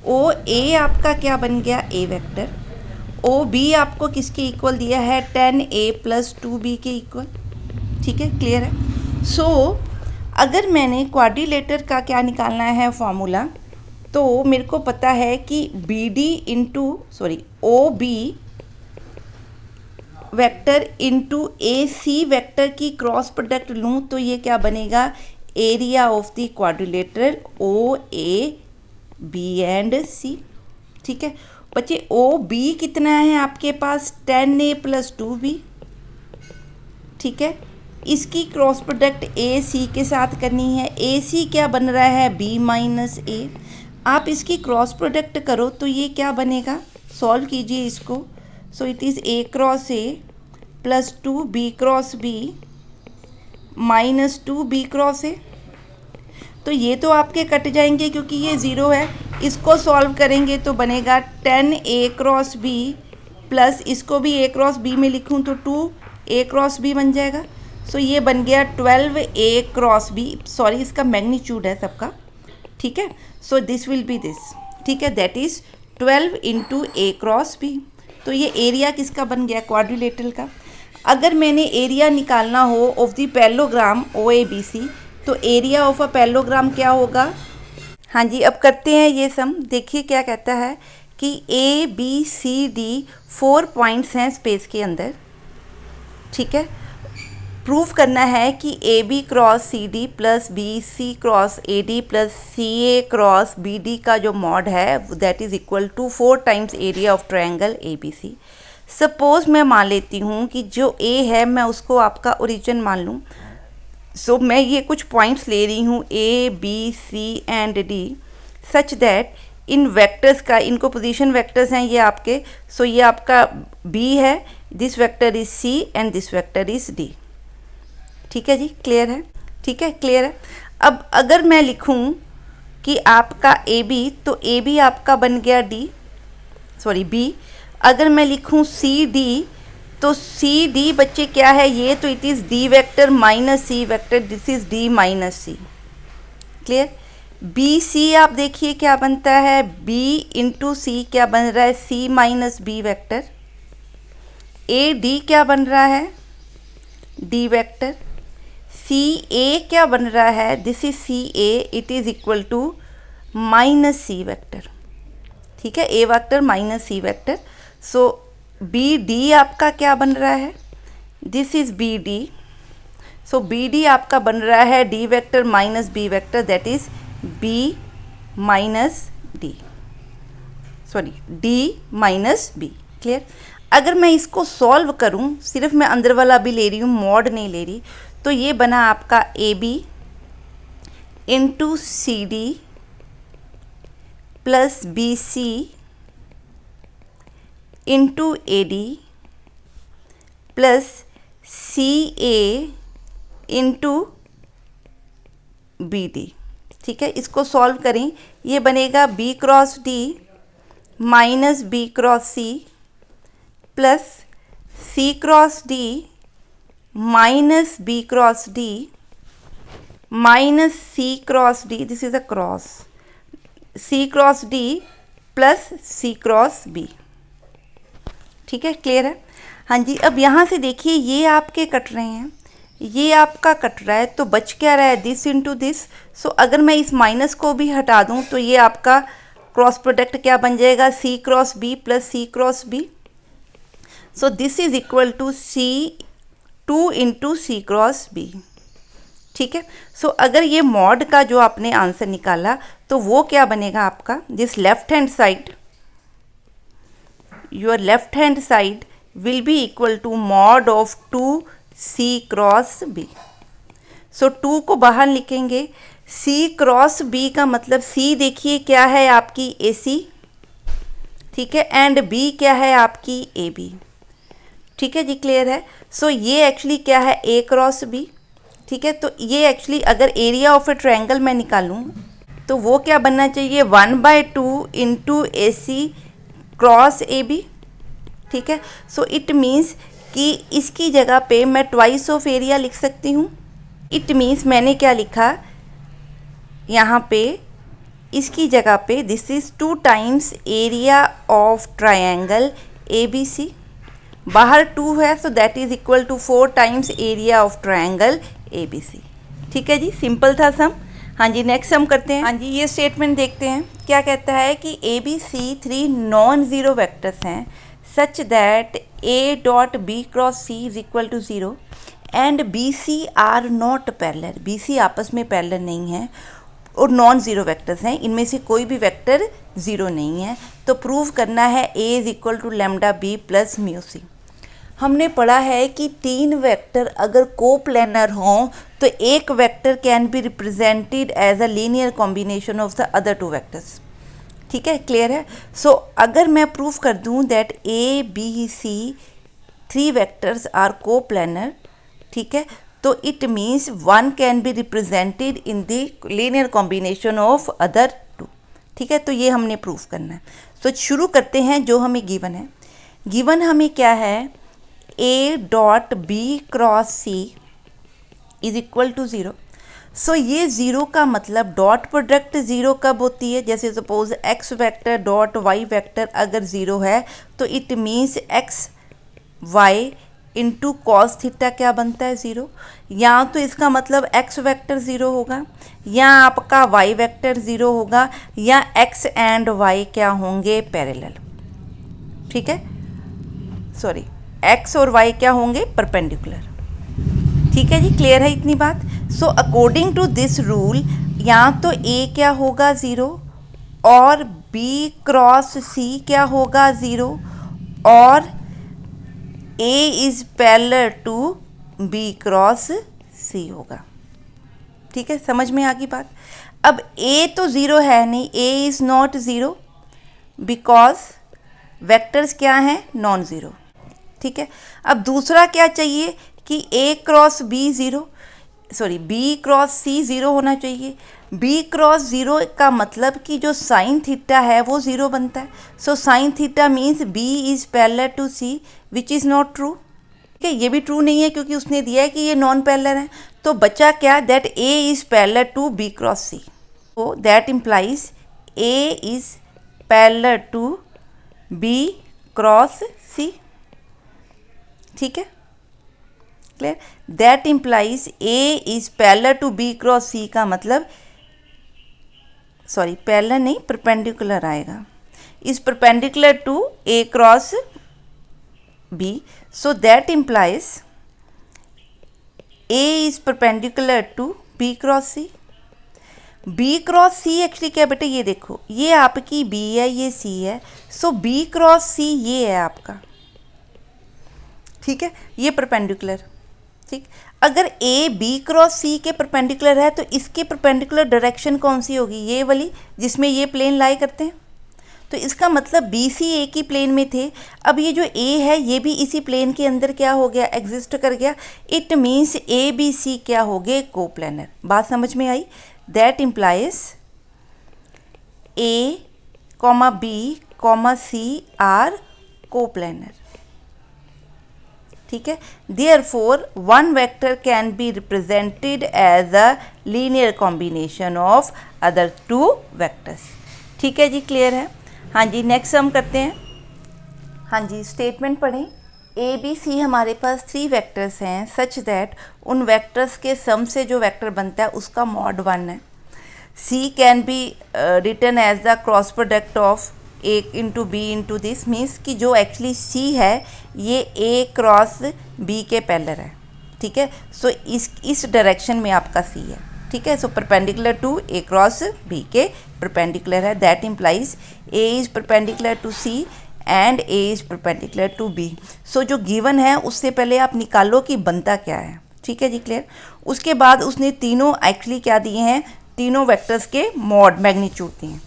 S1: ओ ए आपका क्या बन गया, ए वेक्टर, ओ बी आपको किसके इक्वल दिया है, 10a प्लस 2b के इक्वल। ठीक है, क्लियर है। सो अगर मैंने क्वाड्रिलेटर का क्या निकालना है फॉर्मूला, तो मेरे को पता है कि b d into o b vector into ए सी वेक्टर की क्रॉस प्रोडक्ट लूँ तो ये क्या बनेगा, area of the quadrilateral o A B and c. ठीक है बच्चे, ओ बी कितना है आपके पास, 10a प्लस 2b। ठीक है, इसकी क्रॉस प्रोडक्ट ए सी के साथ करनी है। ए सी क्या बन रहा है, b माइनस ए। आप इसकी क्रॉस प्रोडक्ट करो तो ये क्या बनेगा, सॉल्व कीजिए इसको। सो it is a cross a plus 2b cross b minus 2b cross a। तो ये तो आपके कट जाएंगे क्योंकि ये ज़ीरो है। इसको सॉल्व करेंगे तो बनेगा 10a क्रॉस b प्लस इसको भी a क्रॉस b में लिखूं तो 2a क्रॉस b बन जाएगा। सो ये बन गया 12a क्रॉस b, सॉरी इसका मैग्नीट्यूड है सबका। ठीक है, so this will be this. ठीक है, that is 12 into a cross b। तो ये एरिया किसका बन गया, क्वाड्रिलेटरल का। अगर मैंने एरिया निकालना हो of the parallelogram O A B C, तो एरिया ऑफ अ पैरेललोग्राम क्या होगा। हाँ जी, अब करते हैं ये सम। देखिए क्या कहता है कि A B C D 4 points हैं स्पेस के अंदर। ठीक है, प्रूफ करना है कि A B cross C D plus B C cross A D plus C A cross B D का जो मॉड है that is equal to 4 times area of triangle A B C. Suppose मैं मान लेती हूँ कि जो ए है मैं उसको आपका ओरिजिन मान लूँ। सो मैं ये कुछ पॉइंट्स ले रही हूँ A B C and D, such that इन वेक्टर्स का, इनको पोजीशन वेक्टर्स हैं ये आपके। सो ये आपका बी है, this vector is C and this vector is D. ठीक है जी, क्लियर है। ठीक है, क्लियर है। अब अगर मैं लिखूं कि आपका ए बी, तो ए बी आपका बन गया बी। अगर मैं लिखूं सी डी, तो सी डी बच्चे क्या है, ये तो it is D vector minus C vector, this is D minus C. Clear. B C आप देखिए क्या बनता है, बी इंटू सी क्या बन रहा है, c minus B vector. A d क्या बन रहा है, डी वेक्टर। सी ए क्या बन रहा है, this is C A, it is equal to minus C vector. ठीक है, A vector minus C vector. So B D आपका क्या बन रहा है, this is B D. So B D आपका बन रहा है D vector minus B vector, that is B minus D, D minus B. Clear. अगर मैं इसको सॉल्व करूं, सिर्फ मैं अंदर वाला भी ले रही हूँ, मॉड नहीं ले रही, तो ये बना आपका A B into C D plus B C into A D plus C A into B D. ठीक है, इसको सॉल्व करें, ये बनेगा B cross D minus B cross C plus C cross D minus B cross D minus C cross D, this is A cross, C cross D plus C cross B. ठीक है, clear है? हाँ जी। अब यहाँ से देखिए ये आपके कट रहे हैं, ये आपका कट रहा है, तो बच क्या रहा है, दिस इंटू दिस। सो अगर मैं इस माइनस को भी हटा दूँ तो ये आपका क्रॉस प्रोडक्ट क्या बन जाएगा, c cross B plus C cross B. So this is equal to c 2 into c cross B. ठीक है, सो अगर ये मॉड का जो आपने आंसर निकाला तो वो क्या बनेगा आपका, this left hand side, your left hand side will be equal to mod of 2 c cross B. So 2 को बाहर लिखेंगे, सी क्रॉस बी का मतलब सी देखिए क्या है आपकी ए सी, ठीक है, एंड बी क्या है आपकी ए बी। ठीक है जी, क्लियर है? सो ये एक्चुअली क्या है, ए क्रॉस बी। ठीक है, तो ये एक्चुअली अगर एरिया ऑफ ए ट्रायंगल मैं निकालूं तो वो क्या बनना चाहिए, 1/2 इंटू ए सी क्रॉस ए बी। ठीक है, सो इट मीन्स कि इसकी जगह पे मैं ट्वाइस ऑफ एरिया लिख सकती हूँ। इट मीन्स मैंने क्या लिखा यहाँ पे, इसकी जगह पे this is 2 times area of triangle A B C, बाहर 2 है, so that is equal to 4 times area of triangle A B C. ठीक है जी, सिंपल था सम। हाँ जी, नेक्स्ट सम करते हैं। हाँ जी, ये स्टेटमेंट देखते हैं क्या कहता है कि A B C 3 non zero vectors हैं such that a dot B cross C is equal to 0 and b c are not parallel. B c आपस में पैरेलल नहीं है और नॉन ज़ीरो वेक्टर्स हैं, इनमें से कोई भी वेक्टर ज़ीरो नहीं है। तो प्रूव करना है a is equal to lambda b plus mu c. हमने पढ़ा है कि 3 वेक्टर अगर कोप्लेनर हों तो एक vector can be represented as a linear combination of the other 2 vectors. ठीक है, क्लियर है? सो अगर मैं प्रूव कर दूं that A B C 3 vectors are coplanar, ठीक है, तो it means 1 can be represented in the linear combination of other 2। ठीक है, तो ये हमने प्रूव करना है। तो शुरू करते हैं, जो हमें गिवन है, गिवन हमें क्या है, A dot B cross C is equal to 0। So ये 0 का मतलब डॉट प्रोडक्ट 0 कब होती है, जैसे suppose X vector dot Y vector अगर 0 है तो it means X Y into cos theta क्या बनता है, 0। या तो इसका मतलब एक्स वेक्टर 0 होगा, या आपका वाई वेक्टर 0 होगा, या एक्स एंड वाई क्या होंगे, पैरेलल। ठीक है, सॉरी, एक्स और वाई क्या होंगे, परपेंडिकुलर। ठीक है जी, क्लियर है इतनी बात? So according to this rule या तो ए क्या होगा 0 और बी क्रॉस सी क्या होगा 0 और a is parallel to b cross c होगा। ठीक है, समझ में आ गई बात? अब ए तो 0 है नहीं, A is not 0 because vectors क्या हैं, नॉन ज़ीरो। ठीक है, अब दूसरा क्या चाहिए कि a cross b 0, sorry b cross c 0 होना चाहिए। बी क्रॉस 0 का मतलब कि जो साइन थीटा है वो 0 बनता है। So sine theta means B is parallel to C which is not true. ठीक है, ये भी ट्रू नहीं है क्योंकि उसने दिया है कि ये नॉन पैरेलल है। तो बचा क्या, that a is parallel to b cross c. So that implies a is parallel to b cross c. ठीक है, clear? That implies a is parallel to b cross c का मतलब, सॉरी पैरेलल नहीं, perpendicular आएगा, is perpendicular to A cross B. So that implies a is perpendicular to b cross c. B cross c actually क्या बेटा, ये देखो, ये आपकी बी है, ये सी है, सो बी क्रॉस सी ये है आपका। ठीक है, ये परपेंडिकुलर। ठीक, अगर ए बी क्रॉस सी के परपेंडिकुलर है तो इसके परपेंडिकुलर डायरेक्शन कौन सी होगी, ये वाली जिसमें ये प्लेन लाई करते हैं। तो इसका मतलब बी सी ए की प्लेन में थे। अब ये जो ए है ये भी इसी प्लेन के अंदर क्या हो गया, एग्जिस्ट कर गया। It means a B c क्या हो गए, कोप्लेनर। बात समझ में आई? That implies a comma b comma c are coplanar. ठीक है, therefore one vector can be represented as a linear combination of other two vectors. ठीक है जी, क्लियर है? हाँ जी, नेक्स्ट हम करते हैं। हाँ जी, स्टेटमेंट पढ़ें। ए बी सी हमारे पास 3 वेक्टर्स हैं सच दैट उन वेक्टर्स के सम से जो वेक्टर बनता है उसका मॉड 1 है। C can be written as the cross product of a into b into this, means कि जो एक्चुअली सी है ये ए क्रॉस बी के पैरेलल है। ठीक है, सो इस डायरेक्शन में आपका सी है। ठीक है, so perpendicular to A cross B के परपेंडिकुलर है। That implies a is perpendicular to c and a is perpendicular to b. So जो गिवन है उससे पहले आप निकालो कि बनता क्या है। ठीक है जी, क्लियर? उसके बाद उसने तीनों एक्चुअली क्या दिए हैं, तीनों वेक्टर्स के मॉड मैग्नीट्यूड दिए हैं।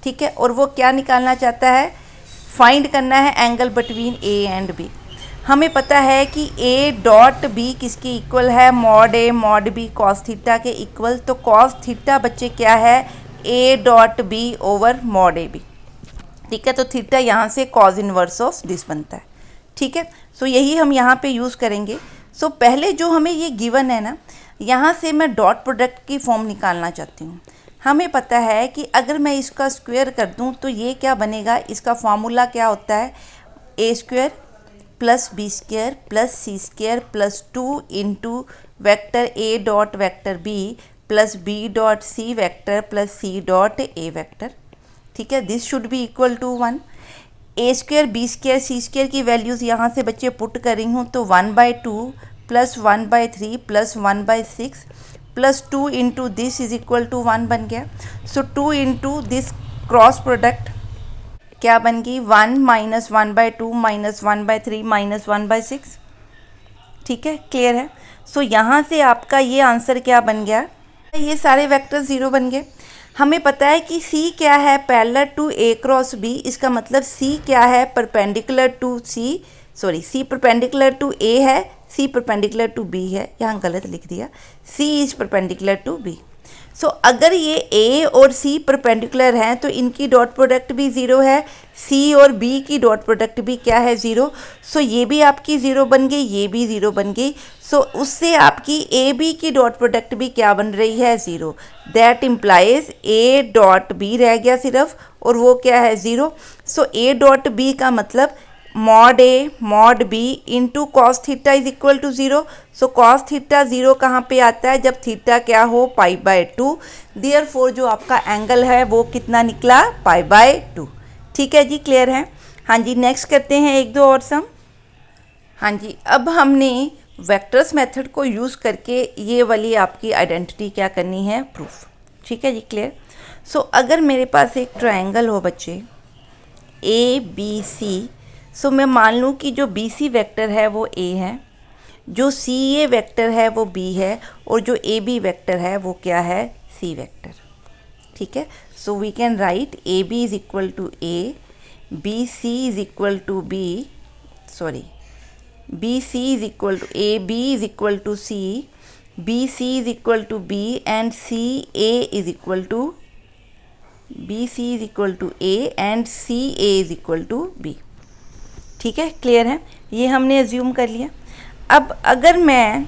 S1: ठीक है, और वो क्या निकालना चाहता है, फाइंड करना है angle between A and B. हमें पता है कि ए डॉट बी किसके इक्वल है, मॉड ए मॉड बी कॉस थीटा के इक्वल। तो कॉस थीटा बच्चे क्या है, A dot B over mod A B. ठीक है, तो थीटा यहाँ से कॉज इनवर्स ऑफ दिस बनता है। ठीक है, सो यही हम यहाँ पे यूज़ करेंगे। सो पहले जो हमें ये गिवन है ना, यहाँ से मैं डॉट प्रोडक्ट की फॉर्म निकालना चाहती हूँ। हमें पता है कि अगर मैं इसका स्क्वायर कर दूँ तो ये क्या बनेगा, इसका फार्मूला क्या होता है, a square plus b square plus c square plus 2 into vector a dot vector b plus B dot c vector plus c dot a vector. ठीक है, this should be equal to 1। A square b square c square की values यहाँ से बच्चे put कर रही हूँ, तो 1/2 plus 1/3 plus 1/6 plus 2 into this is equal to 1 बन गया। सो 2 इंटू दिस क्रॉस प्रोडक्ट क्या बन गई, 1 माइनस 1/2 माइनस 1/3 माइनस 1/6। ठीक है, क्लियर है? सो यहाँ से आपका ये आंसर क्या बन गया, ये सारे वेक्टर 0 बन गए। हमें पता है कि C क्या है, parallel to A cross B। इसका मतलब C क्या है, perpendicular to C perpendicular to A है, C परपेंडिकुलर टू B है। यहाँ गलत लिख दिया, C is perpendicular to B। So अगर ये A और C परपेंडिकुलर हैं तो इनकी डॉट प्रोडक्ट भी 0 है, C और B की डॉट प्रोडक्ट भी क्या है, 0। सो ये भी आपकी 0 बन गई, ये भी 0 बन गई। सो उससे आपकी A B की डॉट प्रोडक्ट भी क्या बन रही है, 0। That implies A dot B रह गया सिर्फ, और वो क्या है, 0। सो A डॉट B का मतलब mod A mod B into cos theta is equal to 0। So cos theta 0 कहाँ पे आता है, जब थीटा क्या हो, π/2। देयरफॉर जो आपका एंगल है वो कितना निकला, π/2। ठीक है जी, क्लियर है? हाँ जी, नेक्स्ट करते हैं 1-2 और सम। हाँ जी, अब हमने वेक्टर्स मेथड को यूज़ करके ये वाली आपकी आइडेंटिटी क्या करनी है, प्रूफ। ठीक है जी, क्लियर? सो अगर मेरे पास एक ट्रायंगल हो बच्चे ABC, सो मैं मान लूँ कि जो BC वेक्टर है वो A है, जो CA वेक्टर है वो B है, और जो AB वेक्टर है वो क्या है, C वेक्टर। ठीक है, so we can write AB is equal to A, BC is equal to B, sorry BC is equal to AB is equal to C, BC is equal to B and CA is equal to BC is equal to A and CA is equal to B। ठीक है, clear है? ये हमने assume कर लिया। अब अगर मैं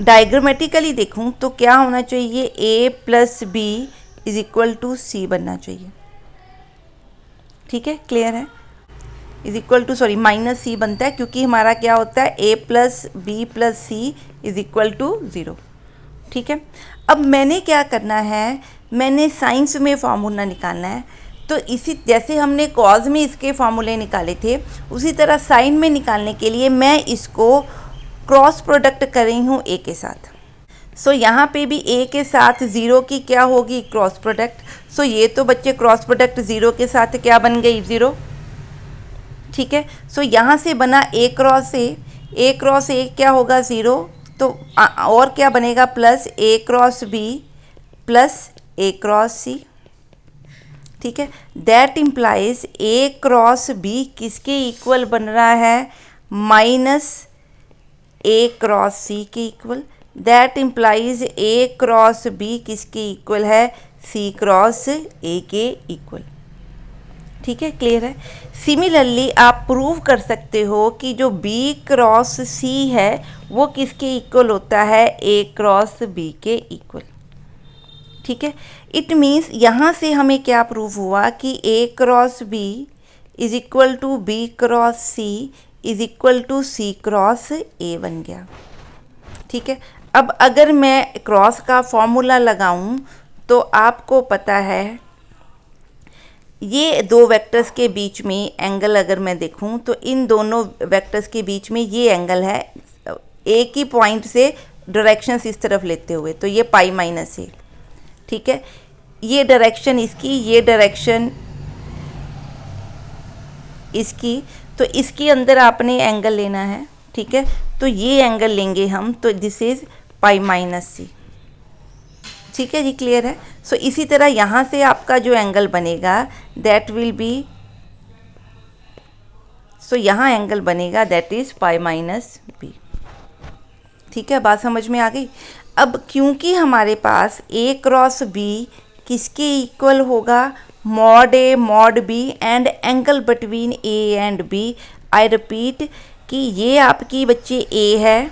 S1: डायग्रामेटिकली देखूं तो क्या होना चाहिए, A plus B is equal to C बनना चाहिए। ठीक है, क्लियर है? Is equal to sorry minus C बनता है, क्योंकि हमारा क्या होता है, A plus B plus C is equal to 0। ठीक है, अब मैंने क्या करना है, मैंने साइंस में फार्मूला निकालना है। तो इसी जैसे हमने कॉज में इसके फार्मूले निकाले थे, उसी तरह साइन में निकालने के लिए मैं इसको क्रॉस प्रोडक्ट कर रही हूँ A के साथ। सो यहाँ पे भी A के साथ 0 की क्या होगी, क्रॉस प्रोडक्ट। सो ये तो बच्चे क्रॉस प्रोडक्ट 0 के साथ क्या बन गई, 0। ठीक है, सो यहाँ से बना A क्रॉस A क्या होगा, 0। तो और क्या बनेगा, plus A cross B plus A cross C। ठीक है। That implies A cross B किसके इक्वल बन रहा है, माइनस ए क्रॉस सी के इक्वल। That implies A cross B किसके इक्वल है, सी क्रॉस ए के इक्वल। ठीक है, क्लियर है। सिमिलरली आप प्रूव कर सकते हो कि जो B क्रॉस C है वो किसके इक्वल होता है, A क्रॉस B के इक्वल। ठीक है, इट मीन्स यहाँ से हमें क्या प्रूव हुआ कि A cross B is equal to B cross C is equal to C cross A बन गया। ठीक है, अब अगर मैं क्रॉस का फॉर्मूला लगाऊं तो आपको पता है ये दो वेक्टर्स के बीच में एंगल अगर मैं देखूं तो इन दोनों वेक्टर्स के बीच में ये एंगल है एक ही पॉइंट से डायरेक्शंस इस तरफ लेते हुए, तो ये पाई माइनस है। ठीक है, ये डायरेक्शन इसकी, ये डायरेक्शन इसकी, तो इसके अंदर आपने एंगल लेना है। ठीक है, तो ये एंगल लेंगे हम, तो this is pi minus c. ठीक है जी, क्लियर है। सो इसी तरह यहाँ से आपका जो एंगल बनेगा दैट विल बी, सो यहाँ एंगल बनेगा that is pi minus B. ठीक है, बात समझ में आ गई। अब क्योंकि हमारे पास ए क्रॉस बी किसके इक्वल होगा, mod A mod B and angle between A and B. I repeat कि ये आपकी बच्चे ए है,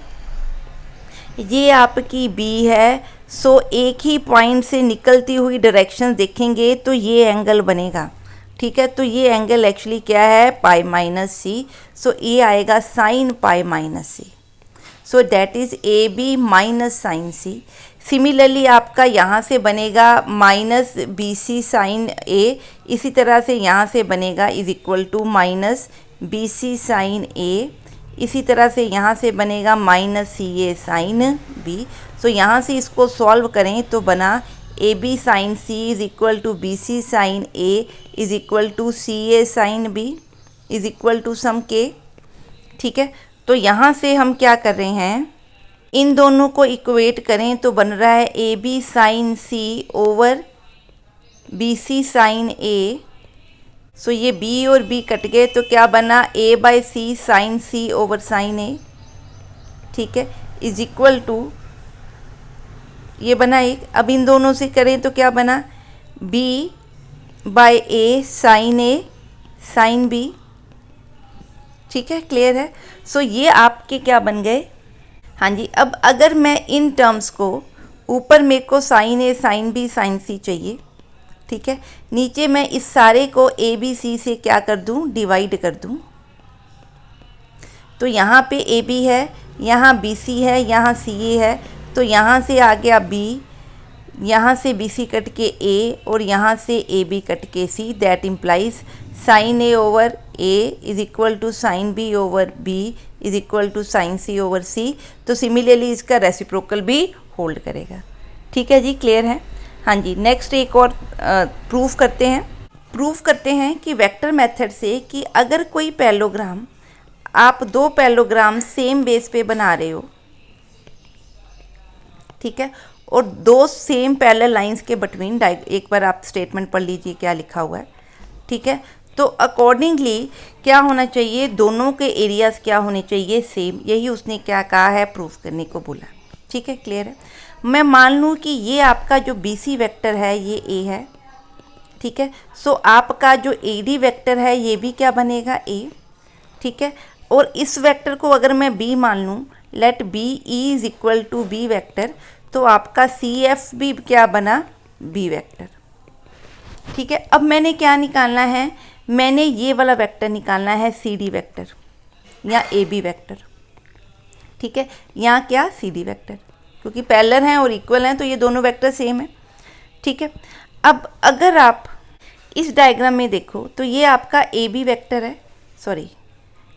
S1: ये आपकी बी है। सो एक ही पॉइंट से निकलती हुई डायरेक्शन देखेंगे तो ये एंगल बनेगा। ठीक है, तो ये एंगल एक्चुअली क्या है, पाई माइनस सी। सो ये आएगा sine pi minus c. So that is a b minus sine c. Similarly आपका यहाँ से बनेगा minus b c sine a, इसी तरह से यहाँ से बनेगा is equal to minus b c sine a, इसी तरह से यहाँ से बनेगा minus c a sine b. So यहाँ से इसको सॉल्व करें तो बना a b sine c is equal to b c sine A is equal to c a sine b is equal to some k. ठीक है, तो यहाँ से हम क्या कर रहे हैं, इन दोनों को इक्वेट करें तो बन रहा है a b sine C over b c sine a. So ये b और b कट गए तो क्या बना, a by C sine C over sine A. ठीक है, इज इक्वल टू ये बना एक। अब इन दोनों से करें तो क्या बना, b by A sine A sine b। ठीक है, क्लियर है। सो ये आपके क्या बन गए, हाँ जी। अब अगर मैं इन टर्म्स को ऊपर मेरे को sign A sine B sine सी चाहिए। ठीक है, नीचे मैं इस सारे को ए बी सी से क्या कर दूं, डिवाइड कर दूं। तो यहाँ पे ए बी है, यहाँ बी सी है, यहाँ सी ए है, तो यहाँ से आ गया बी, यहाँ से बी सी कट के ए और यहाँ से ए बी कट के C. That implies sine A over A is equal to sine B over B is equal to sine C over C. तो सिमिलरली इसका रेसिप्रोकल भी होल्ड करेगा। ठीक है जी, क्लियर है। हाँ जी, नेक्स्ट एक और प्रूफ करते हैं कि वेक्टर मेथड से कि अगर कोई पैरेललोग्राम, आप दो पैरेललोग्राम सेम बेस पे बना रहे हो, ठीक है, और दो सेम पैरेलल लाइंस के बिटवीन, एक बार आप स्टेटमेंट पढ़ लीजिए क्या लिखा हुआ है। ठीक है, तो अकॉर्डिंगली क्या होना चाहिए, दोनों के एरियाज क्या होने चाहिए, सेम। यही उसने क्या कहा है, प्रूफ करने को बोला। ठीक है, क्लियर है। मैं मान लूँ कि ये आपका जो बी सी वेक्टर है ये ए है। ठीक है, सो आपका जो ए डी वेक्टर है ये भी क्या बनेगा, ए। ठीक है, और इस वेक्टर को अगर मैं बी मान लूँ, let B E is equal to B vector, तो आपका सी एफ भी क्या बना, बी वेक्टर। ठीक है, अब मैंने क्या निकालना है, मैंने ये वाला वेक्टर निकालना है सी डी वेक्टर या ए बी वेक्टर। ठीक है, यहाँ क्या, सी डी वेक्टर, क्योंकि पैरेलल हैं और इक्वल हैं तो ये दोनों वेक्टर सेम है। ठीक है, अब अगर आप इस डायग्राम में देखो तो ये आपका ए बी वेक्टर है, सॉरी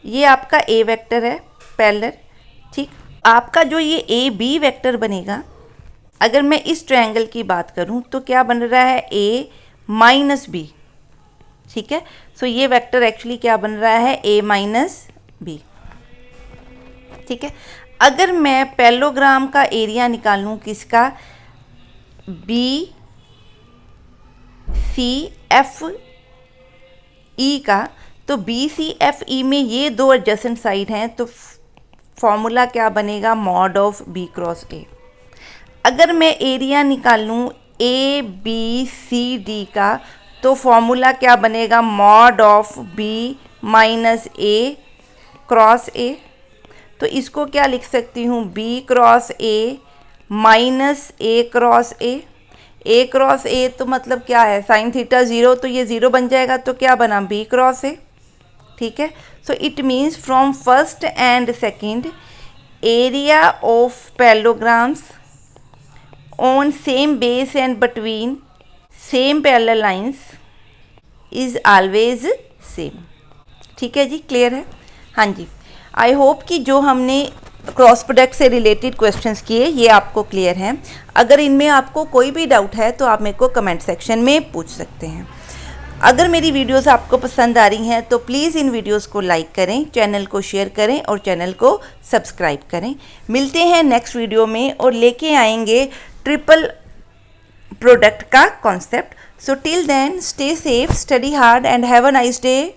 S1: ये आपका ए वेक्टर है पैरेलल। ठीक, आपका जो ये ए बी वेक्टर बनेगा, अगर मैं इस ट्रायंगल की बात करूं तो क्या बन रहा है, ए माइनस बी। ठीक है, सो ये वेक्टर एक्चुअली क्या बन रहा है, ए माइनस बी। ठीक है, अगर मैं पैरेललोग्राम का एरिया निकालूं किसका, बी BCFE का, तो BCFE में ये दो एडजेसेंट साइड हैं, तो फॉर्मूला क्या बनेगा, mod of B cross A। अगर मैं एरिया निकालूँ ABCD का, तो फॉर्मूला क्या बनेगा, mod of B minus A cross A। तो इसको क्या लिख सकती हूँ, B cross A minus A cross A। A cross A तो मतलब क्या है, साइन थीटा 0, तो ये 0 बन जाएगा, तो क्या बना, B क्रॉस A। ठीक है, so it means from first and second area of parallelograms on same base and between same parallel lines is always same. ठीक है जी, क्लियर है। हाँ जी, आई होप कि जो हमने क्रॉस प्रोडक्ट से रिलेटेड क्वेश्चंस किए ये आपको क्लियर हैं। अगर इनमें आपको कोई भी डाउट है तो आप मेरे को कमेंट सेक्शन में पूछ सकते हैं। अगर मेरी वीडियोस आपको पसंद आ रही हैं तो प्लीज़ इन वीडियोस को लाइक करें, चैनल को शेयर करें और चैनल को सब्सक्राइब करें। मिलते हैं नेक्स्ट वीडियो में और लेके आएंगे ट्रिपल प्रोडक्ट का concept. So till then stay safe, study hard and have a nice day.